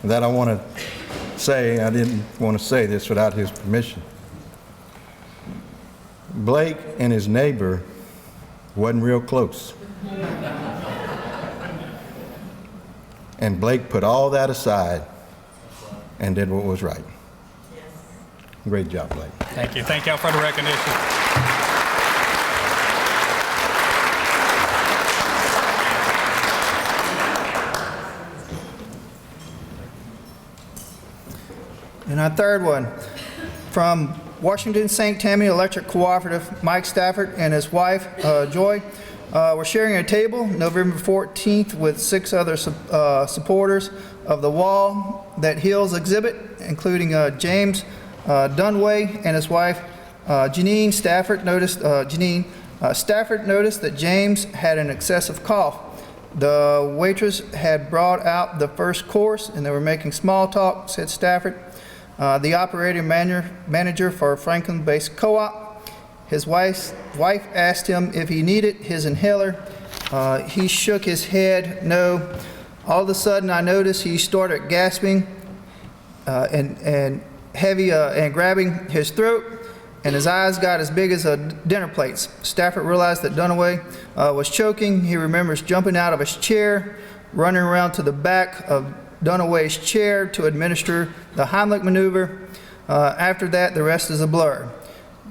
that I want to say. I didn't want to say this without his permission. Blake and his neighbor wasn't real close. And Blake put all that aside and did what was right. Great job, Blake. Thank you. Thank y'all for the recognition. And our third one, from Washington St. Tammany Electric Cooperative, Mike Stafford and his wife, Joy, were sharing a table November 14th with 6 other supporters of the Wall That Heals exhibit, including James Dunway and his wife, Janine Stafford. Stafford noticed that James had an excessive cough. The waitress had brought out the first course and they were making small talk, said Stafford. The operating manager for Franklin-based co-op, his wife asked him if he needed his inhaler. He shook his head, no. All of a sudden, I noticed he started gasping and heavy and grabbing his throat, and his eyes got as big as dinner plates. Stafford realized that Dunaway was choking. He remembers jumping out of his chair, running around to the back of Dunaway's chair to administer the Heimlich maneuver. After that, the rest is a blur.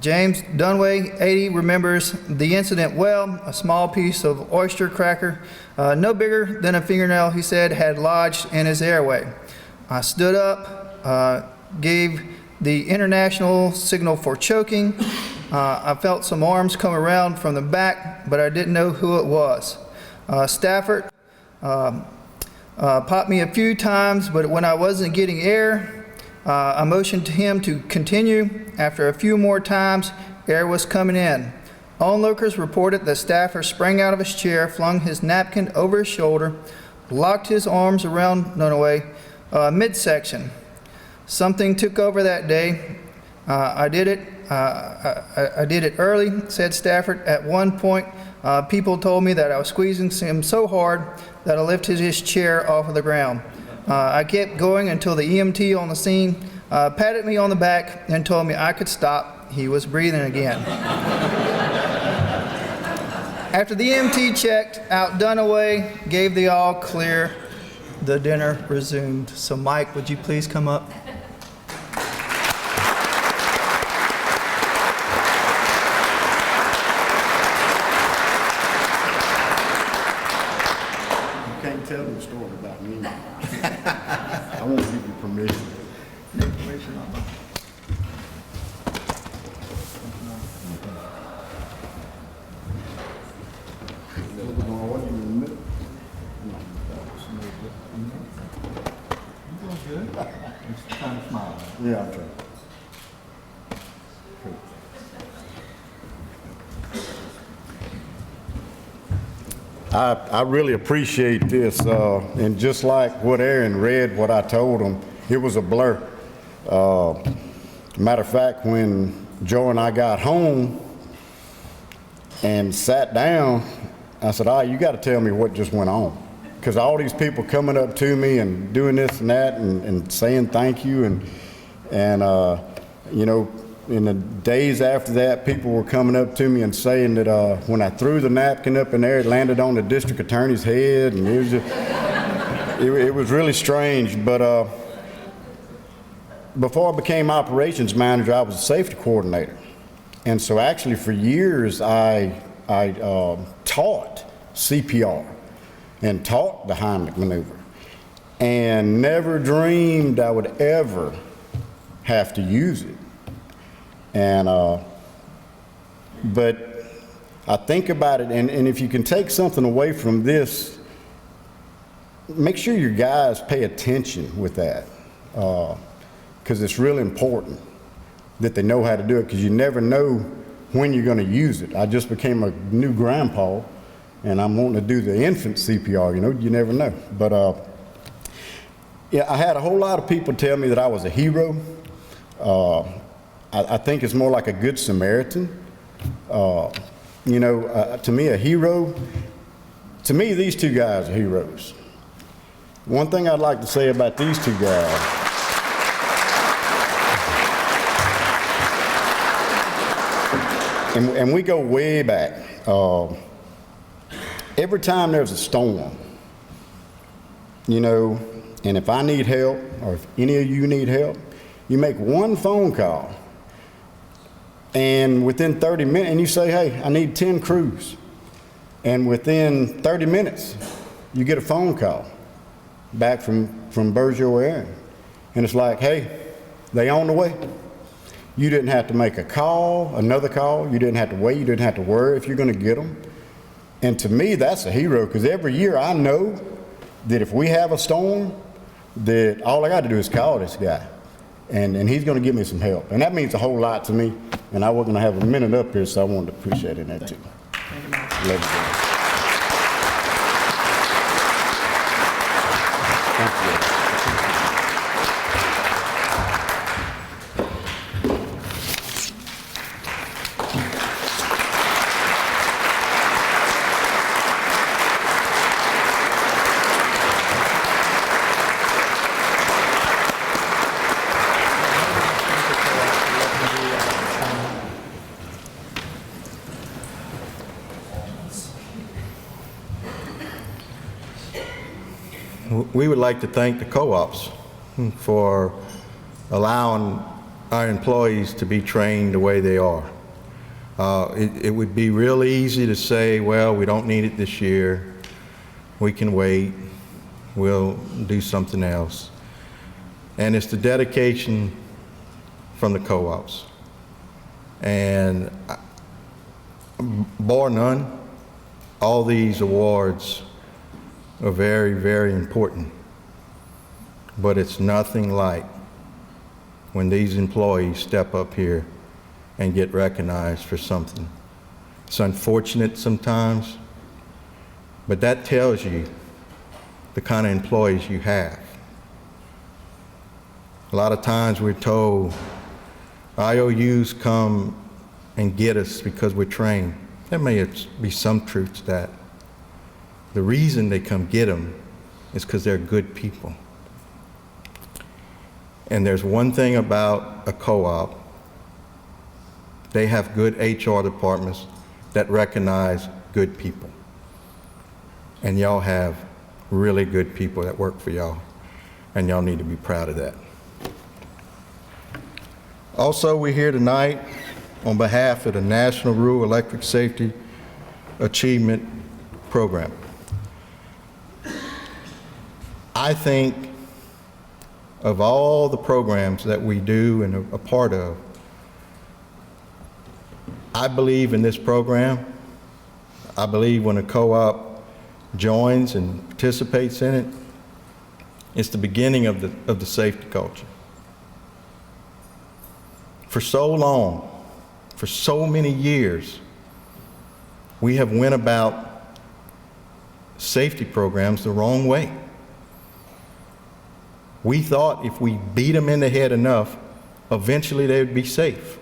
James Dunaway, 80, remembers the incident well. A small piece of oyster cracker, no bigger than a fingernail, he said, had lodged in his airway. I stood up, gave the international signal for choking. I felt some arms come around from the back, but I didn't know who it was. Stafford popped me a few times, but when I wasn't getting air, I motioned to him to continue. After a few more times, air was coming in. Onlookers reported that Stafford sprang out of his chair, flung his napkin over his shoulder, locked his arms around Dunaway midsection. Something took over that day. I did it early, said Stafford. At one point, people told me that I was squeezing him so hard that I lifted his chair off of the ground. I kept going until the EMT on the scene patted me on the back and told me I could stop. He was breathing again. After the EMT checked out Dunaway, gave the all clear, the dinner resumed. So Mike, would you please come up? Can't tell the story about me. I won't give you permission. Yeah, I'm trying. I really appreciate this, and just like what Aaron read, what I told him, it was a blur. Matter of fact, when Joe and I got home and sat down, I said, you got to tell me what just went on. Because all these people coming up to me and doing this and that and saying thank you, and you know, in the days after that, people were coming up to me and saying that when I threw the napkin up in there, it landed on the district attorney's head, and it was just, it was really strange. But before I became operations manager, I was a safety coordinator, and so actually for years I taught CPR and taught the Heimlich maneuver, and never dreamed I would ever have to use it. And but I think about it, and if you can take something away from this, make sure your guys pay attention with that, because it's really important that they know how to do it, because you never know when you're going to use it. I just became a new grandpa, and I'm wanting to do the infant CPR, you know, you never know. But yeah, I had a whole lot of people tell me that I was a hero. I think it's more like a good Samaritan. You know, to me, a hero, to me, these two guys are heroes. One thing I'd like to say about these two guys, and we go way back. Every time there's a storm, you know, and if I need help, or if any of you need help, you make one phone call, and within 30 minutes, and you say, hey, I need 10 crews. And within 30 minutes, you get a phone call back from Bergeau Aaron. And it's like, hey, they on the way. You didn't have to make a call, another call. You didn't have to wait. You didn't have to worry if you're going to get them. And to me, that's a hero, because every year I know that if we have a storm, that all I got to do is call this guy. And he's going to give me some help. And that means a whole lot to me. And I wasn't going to have a minute up here, so I wanted to appreciate it that too. Love you. Thank you. we would like to thank the co-ops for allowing our employees to be trained the way they are. It would be real easy to say, well, we don't need it this year. We can wait. We'll do something else. And it's the dedication from the co-ops. And bar none, all these awards are very, very important. But it's nothing like when these employees step up here and get recognized for something. It's unfortunate sometimes, but that tells you the kind of employees you have. A lot of times we're told IOUs come and get us because we're trained. There may be some truth to that. The reason they come get them is because they're good people. And there's one thing about a co-op, they have good HR departments that recognize good people. And y'all have really good people that work for y'all, and y'all need to be proud of that. Also, we're here tonight on behalf of the National Rural Electric Safety Achievement Program. I think of all the programs that we do and are a part of, I believe in this program. I believe when a co-op joins and participates in it, it's the beginning of the safety culture. For so long, for so many years, we have went about safety programs the wrong way. We thought if we beat them in the head enough, eventually they would be safe.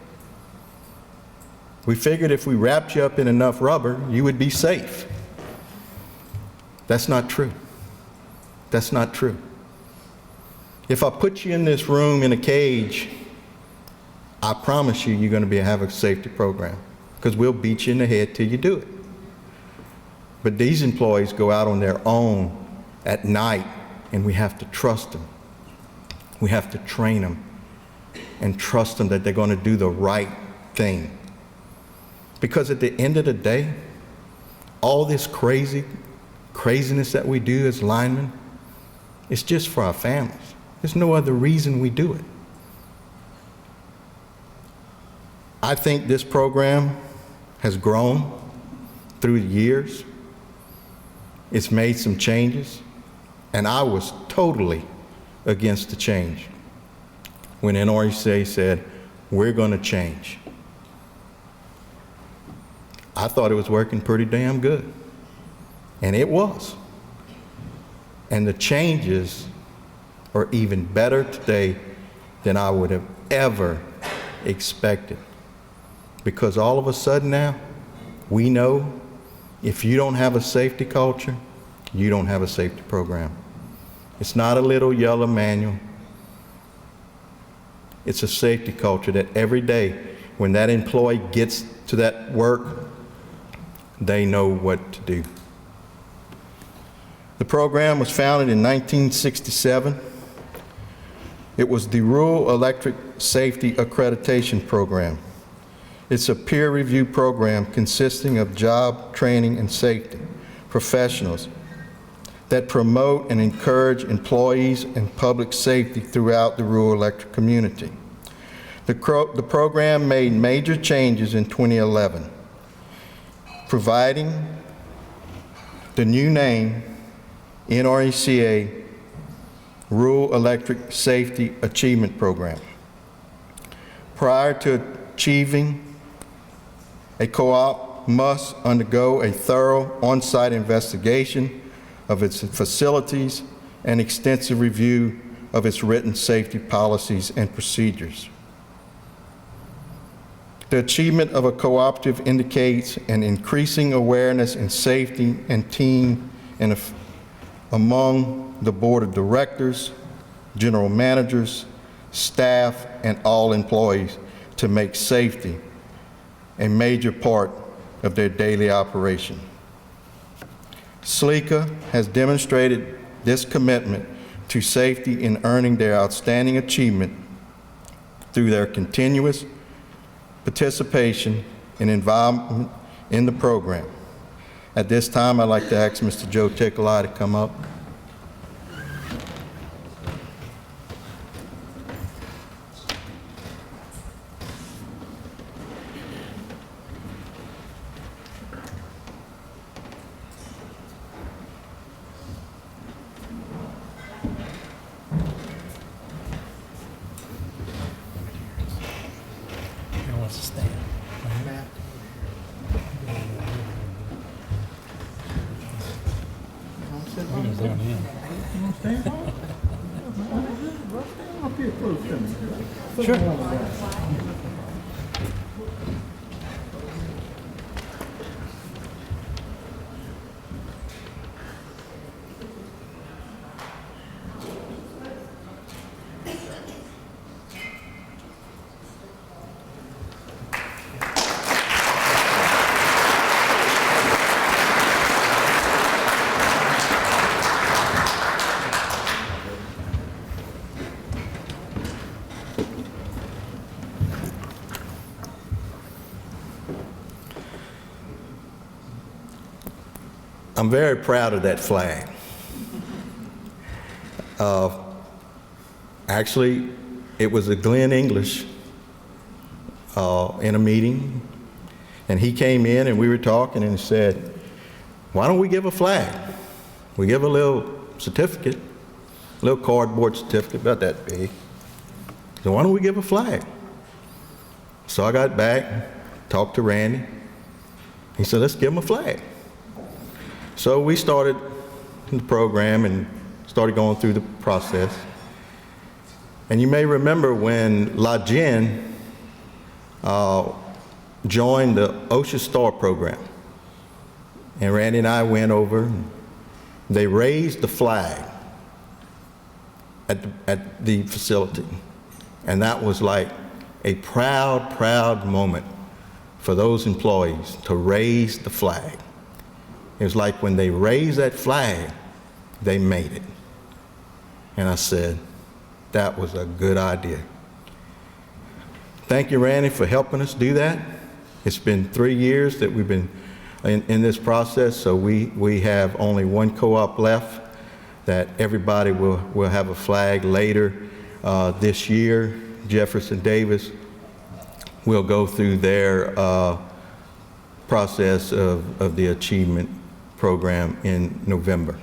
We figured if we wrapped you up in enough rubber, you would be safe. That's not true. That's not true. If I put you in this room in a cage, I promise you, you're going to have a safety program, because we'll beat you in the head till you do it. But these employees go out on their own at night, and we have to trust them. We have to train them and trust them that they're going to do the right thing. Because at the end of the day, all this craziness that we do as linemen, it's just for our families. There's no other reason we do it. I think this program has grown through the years. It's made some changes, and I was totally against the change when NRECA said, we're going to change. I thought it was working pretty damn good, and it was. And the changes are even better today than I would have ever expected. Because all of a sudden now, we know if you don't have a safety culture, you don't have a safety program. It's not a little yellow manual. It's a safety culture that every day when that employee gets to that work, they know what to do. The program was founded in 1967. It was the Rural Electric Safety Accreditation Program. It's a peer-reviewed program consisting of job training and safety professionals that promote and encourage employees and public safety throughout the rural electric community. The program made major changes in 2011, providing the new name NRECA Rural Electric Safety Achievement Program. Prior to achieving, a co-op must undergo a thorough on-site investigation of its facilities and extensive review of its written safety policies and procedures. The achievement of a cooperative indicates an increasing awareness in safety and team and among the board of directors, general managers, staff, and all employees to make safety a major part of their daily operation. SLECA has demonstrated this commitment to safety in earning their outstanding achievement through their continuous participation and involvement in the program. At this time, I'd like to ask Mr. Joe Tickelai to come up. I'm very proud of that flag. Actually, it was a Glenn English in a meeting, and he came in and we were talking and said, why don't we give a flag? We give a little certificate, a little cardboard certificate about that big. So why don't we give a flag? So I got back, talked to Randy. He said, let's give him a flag. So we started the program and started going through the process. And you may remember when La Jen joined the OSHA STAR program. And Randy and I went over, and they raised the flag at the facility. And that was like a proud, proud moment for those employees to raise the flag. It was like when they raised that flag, they made it. And I said, that was a good idea. Thank you, Randy, for helping us do that. It's been 3 years that we've been in this process, so we have only one co-op left that everybody will have a flag later this year. Jefferson Davis will go through their process of the achievement program in November.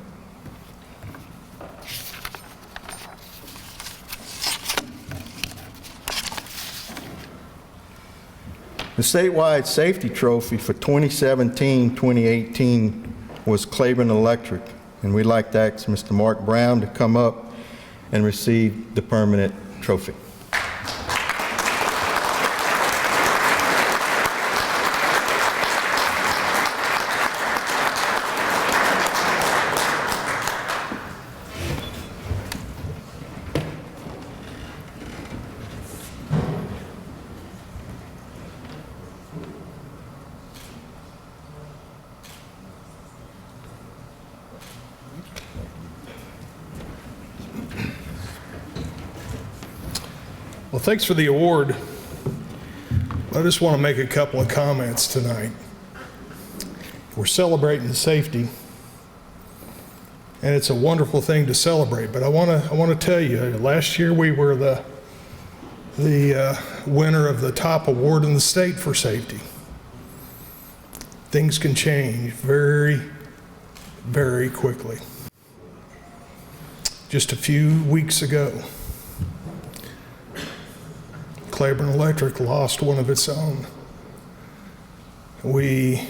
The statewide safety trophy for 2017-2018 was Claiborne Electric, and we'd like to ask Mr. Mark Brown to come up and receive the permanent trophy. Well, thanks for the award. I just want to make a couple of comments tonight. We're celebrating safety, and it's a wonderful thing to celebrate. But I want to tell you, last year we were the winner of the top award in the state for safety. Things can change very, very quickly. Just a few weeks ago, Claiborne Electric lost one of its own. One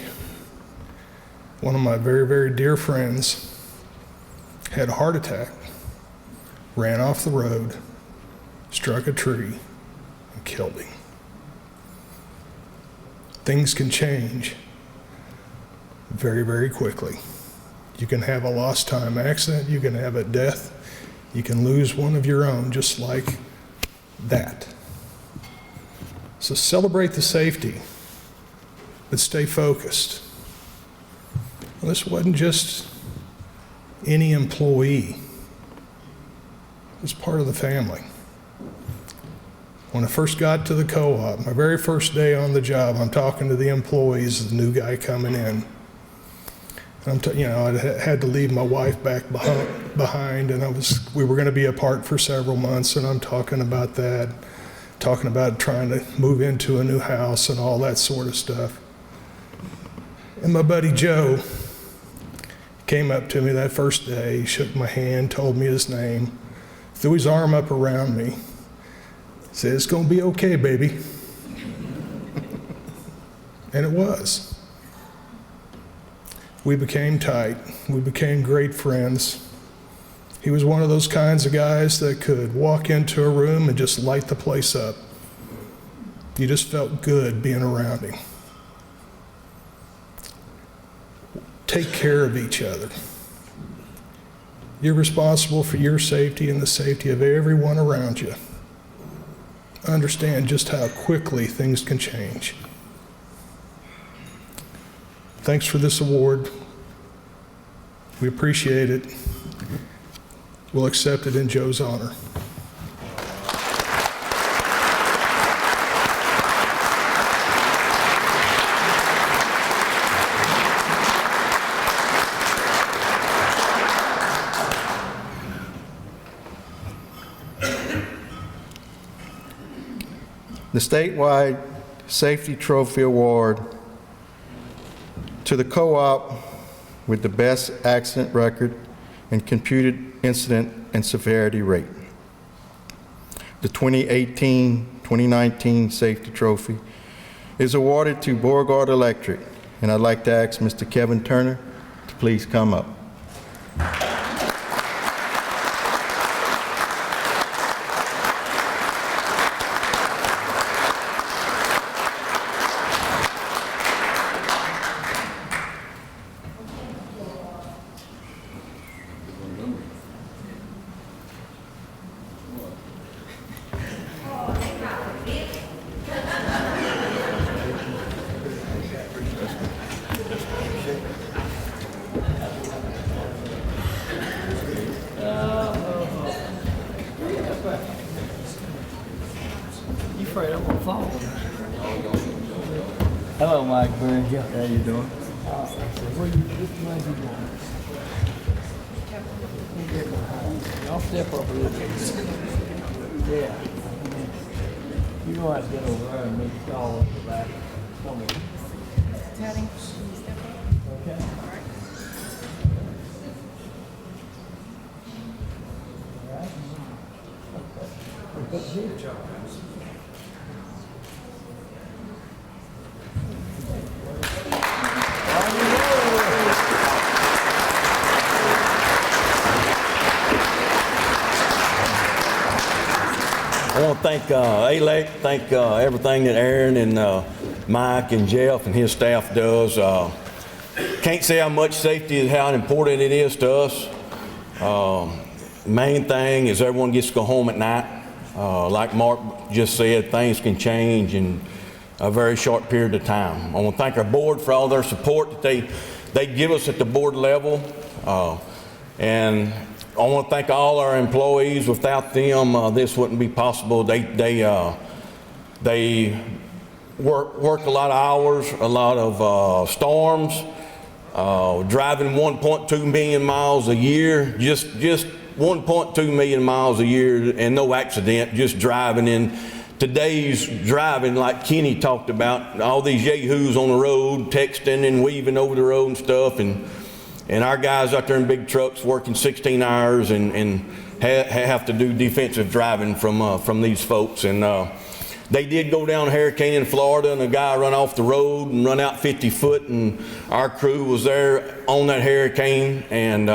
of my very, very dear friends had a heart attack, ran off the road, struck a tree, and killed him. Things can change very, very quickly. You can have a lost time accident, you can have a death, you can lose one of your own just like that. So celebrate the safety, but stay focused. Well, this wasn't just any employee is part of the family. When I first got to the co-op, my very first day on the job, I'm talking to the employees, the new guy coming in. I had to leave my wife back behind, and we were going to be apart for several months, and I'm talking about that, talking about trying to move into a new house and all that sort of stuff. And my buddy Joe came up to me that first day, shook my hand, told me his name, threw his arm up around me, said, "It's going to be okay, baby." And it was. We became tight. We became great friends. He was one of those kinds of guys that could walk into a room and just light the place up. You just felt good being around him. Take care of each other. You're responsible for your safety and the safety of everyone around you. Understand just how quickly things can change. Thanks for this award. We appreciate it. We'll accept it in Joe's honor. The statewide Safety Trophy Award to the co-op with the best accident record and computed incident and severity rate. The 2018-2019 Safety Trophy is awarded to Beauregard Electric, and I'd like to ask Mr. Kevin Turner to please come up. You afraid I'm gonna fall? Hello, Mike. How you doing? Where you going? I'll step up a little bit. Yeah. You're gonna have to get over there and make a call up the back. Come here. Teddy, can you step up? Okay. Good job. I want to thank ALEC, thank everything that Aaron and Mike and Jeff and his staff does. Can't say how much safety is, how important it is to us. Main thing is everyone gets to go home at night. Like Mark just said, things can change in a very short period of time. I want to thank our board for all their support that they give us at the board level. And I want to thank all our employees. Without them, this wouldn't be possible. They work a lot of hours, a lot of storms, driving 1.2 million miles a year, just 1.2 million miles a year and no accident, just driving in today's driving like Kenny talked about, all these yahoos on the road, texting and weaving over the road and stuff, and our guys out there in big trucks working 16 hours and have to do defensive driving from these folks. And they did go down a hurricane in Florida, and a guy run off the road and run out 50 foot, and our crew was there on that hurricane, and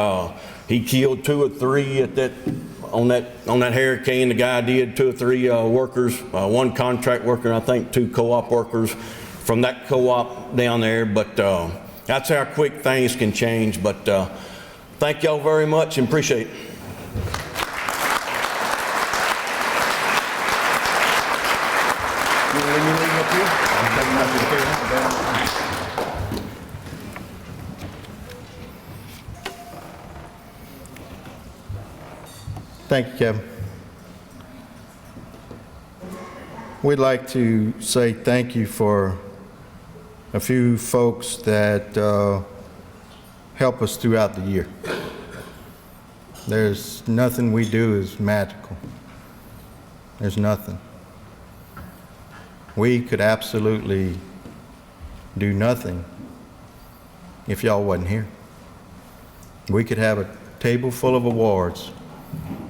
he killed 2 or 3 at that on that hurricane. The guy did 2 or 3 workers, 1 contract worker, and I think 2 co-op workers from that co-op down there. But that's how quick things can change. But thank y'all very much and appreciate it. Thank you, Kevin. We'd like to say thank you for a few folks that help us throughout the year. There's nothing we do is magical. There's nothing. We could absolutely do nothing if y'all wasn't here. We could have a table full of awards.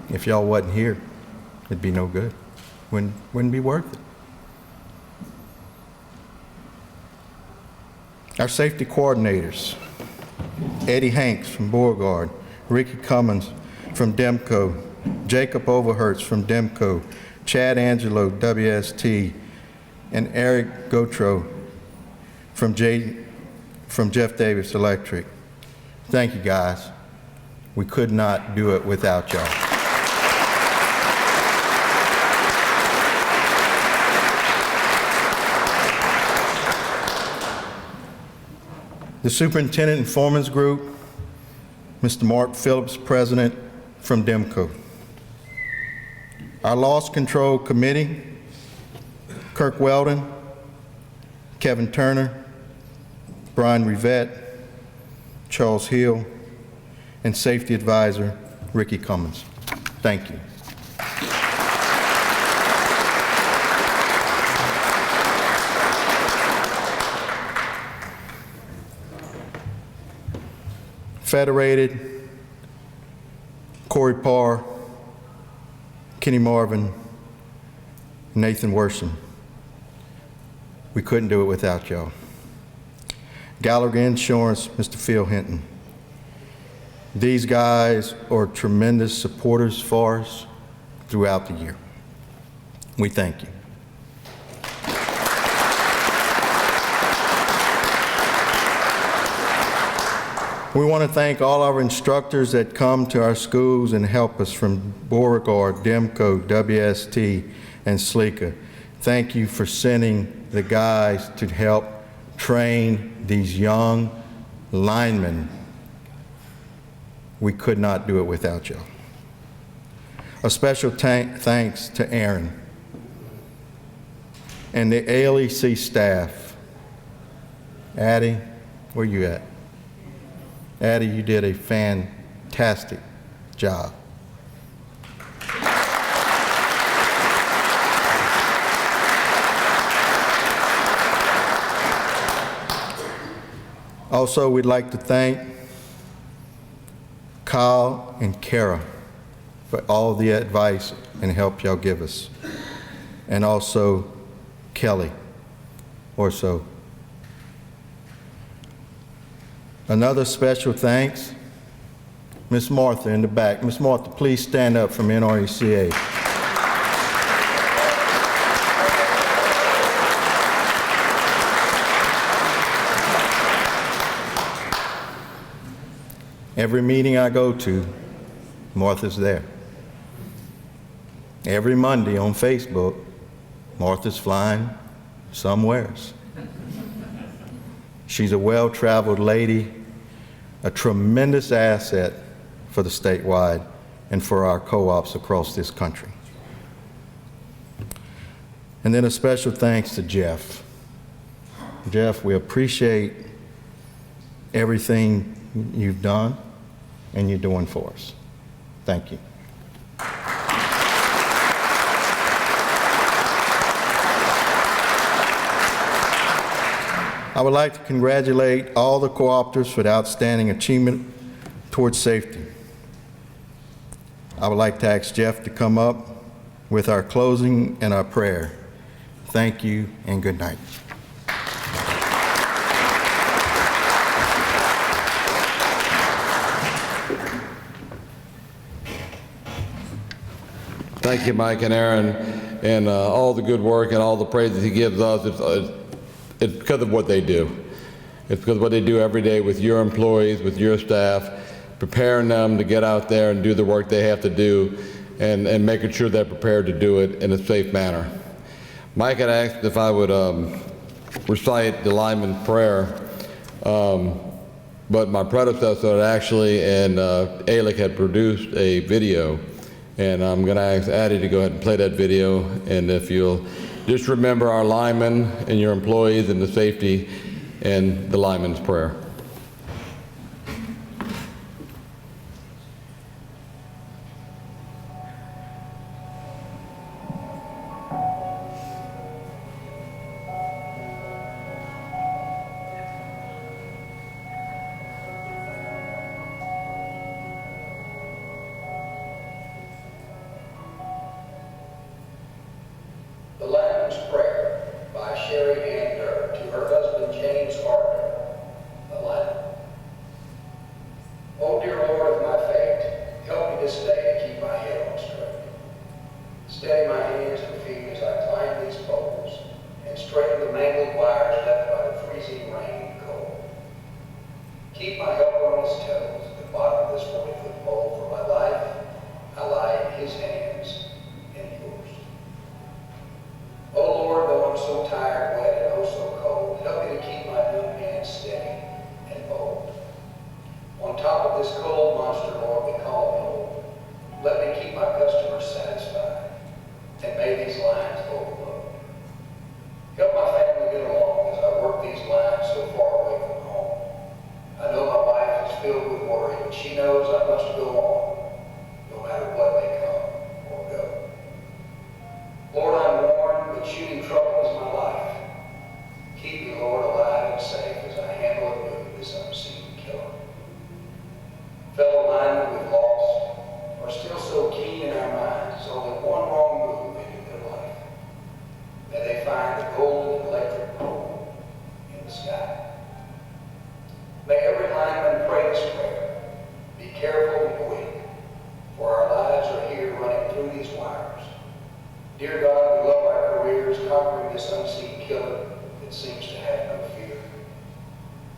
If y'all wasn't here, it'd be no good. Wouldn't be worth it. Our safety coordinators, Eddie Hanks from Beauregard, Ricky Cummins from Demco, Jacob Overhertz from Demco, Chad Angelo, WST, and Eric Gautreaux from Jeff Davis Electric. Thank you, guys. We could not do it without y'all. The Superintendent and Foreman's Group, Mr. Mark Phillips, President from Demco. Our Loss Control Committee, Kirk Weldon, Kevin Turner, Brian Rivette, Charles Hill, and Safety Advisor, Ricky Cummins. Thank you. Federated, Corey Parr, Kenny Marvin, Nathan Worsham. We couldn't do it without y'all. Gallagher Insurance, Mr. Phil Hinton. These guys are tremendous supporters for us throughout the year. We thank you. We want to thank all our instructors that come to our schools and help us from Beauregard, Demco, WST, and SLECA. Thank you for sending the guys to help train these young linemen. We could not do it without y'all. A special thanks to Aaron and the ALEC staff. Addie, where you at? Addie, you did a fantastic job. Also, we'd like to thank Kyle and Kara for all the advice and help y'all give us. And also Kelly, Orso. Another special thanks, Miss Martha in the back. Miss Martha, please stand up from NRECA. Every meeting I go to, Martha's there. Every Monday on Facebook, Martha's flying somewheres. She's a well-traveled lady, a tremendous asset for the statewide and for our co-ops across this country. And then a special thanks to Jeff. Jeff, we appreciate everything you've done and you're doing for us. Thank you. I would like to congratulate all the cooperatives for the outstanding achievement towards safety. I would like to ask Jeff to come up with our closing and our prayer. Thank you and good night. Thank you, Mike and Aaron, and all the good work and all the praise that he gives us. It's because of what they do. It's because of what they do every day with your employees, with your staff, preparing them to get out there and do the work they have to do and making sure they're prepared to do it in a safe manner. Mike had asked if I would recite the lineman prayer, but my predecessor had actually, and ALEC had produced a video, And I'm going to ask Addie to go ahead and play that video. And if you'll just remember our linemen and your employees and the safety and the lineman's prayer. The Lineman's Prayer by Sherry Ann Durr to her husband James Arthur, the lineman. Oh dear Lord of my fate, help me this day to keep my head on straight. Steady my hands and feet as I climb these poles and straighten the mangled wires left by the freezing rain and cold. Keep my helper on his toes at the bottom of this 40-foot pole. For my life, I lie in his hands and yours. Oh Lord, though I'm so tired, wet, and oh so cold, help me to keep my young hands steady and bold. On top of this cold monster, Lord, we call him old. Let me keep my customers satisfied, and may these lines overload. Help my family get along as I work these lines so far away from home. I know my wife is filled with worry, but she knows I must go on, no matter what may come or go. Lord, I'm worn, but shooting trouble is my life. Keep me, Lord, alive and safe as I handle and move this unseen killer. Fellow linemen we've lost are still so keen in our minds, only one wrong move into their life. May they find the golden electric pole in the sky. May every lineman pray this prayer. Be careful and quick, for our lives are here running through these wires. Dear God, we love our careers conquering this unseen killer that seems to have no fear.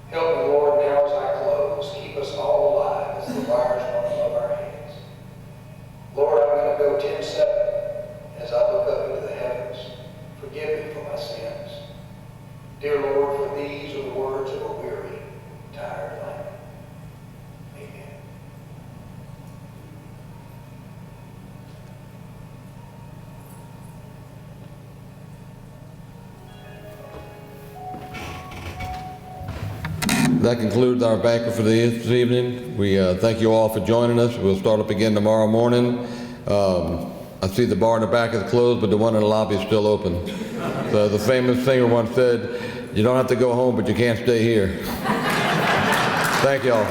Help me, Lord, now as I close. Keep us all alive as the wires run above our heads. Lord, I'm going to go 10-7 as I look up into the heavens. Forgive me for my sins. Dear Lord, for these are the words of a weary, tired lineman. Amen. That concludes our banquet for this evening. We thank you all for joining us. We'll start up again tomorrow morning. I see the bar in the back is closed, but the one in the lobby is still open. So the famous singer once said, "You don't have to go home, but you can't stay here." Thank you all.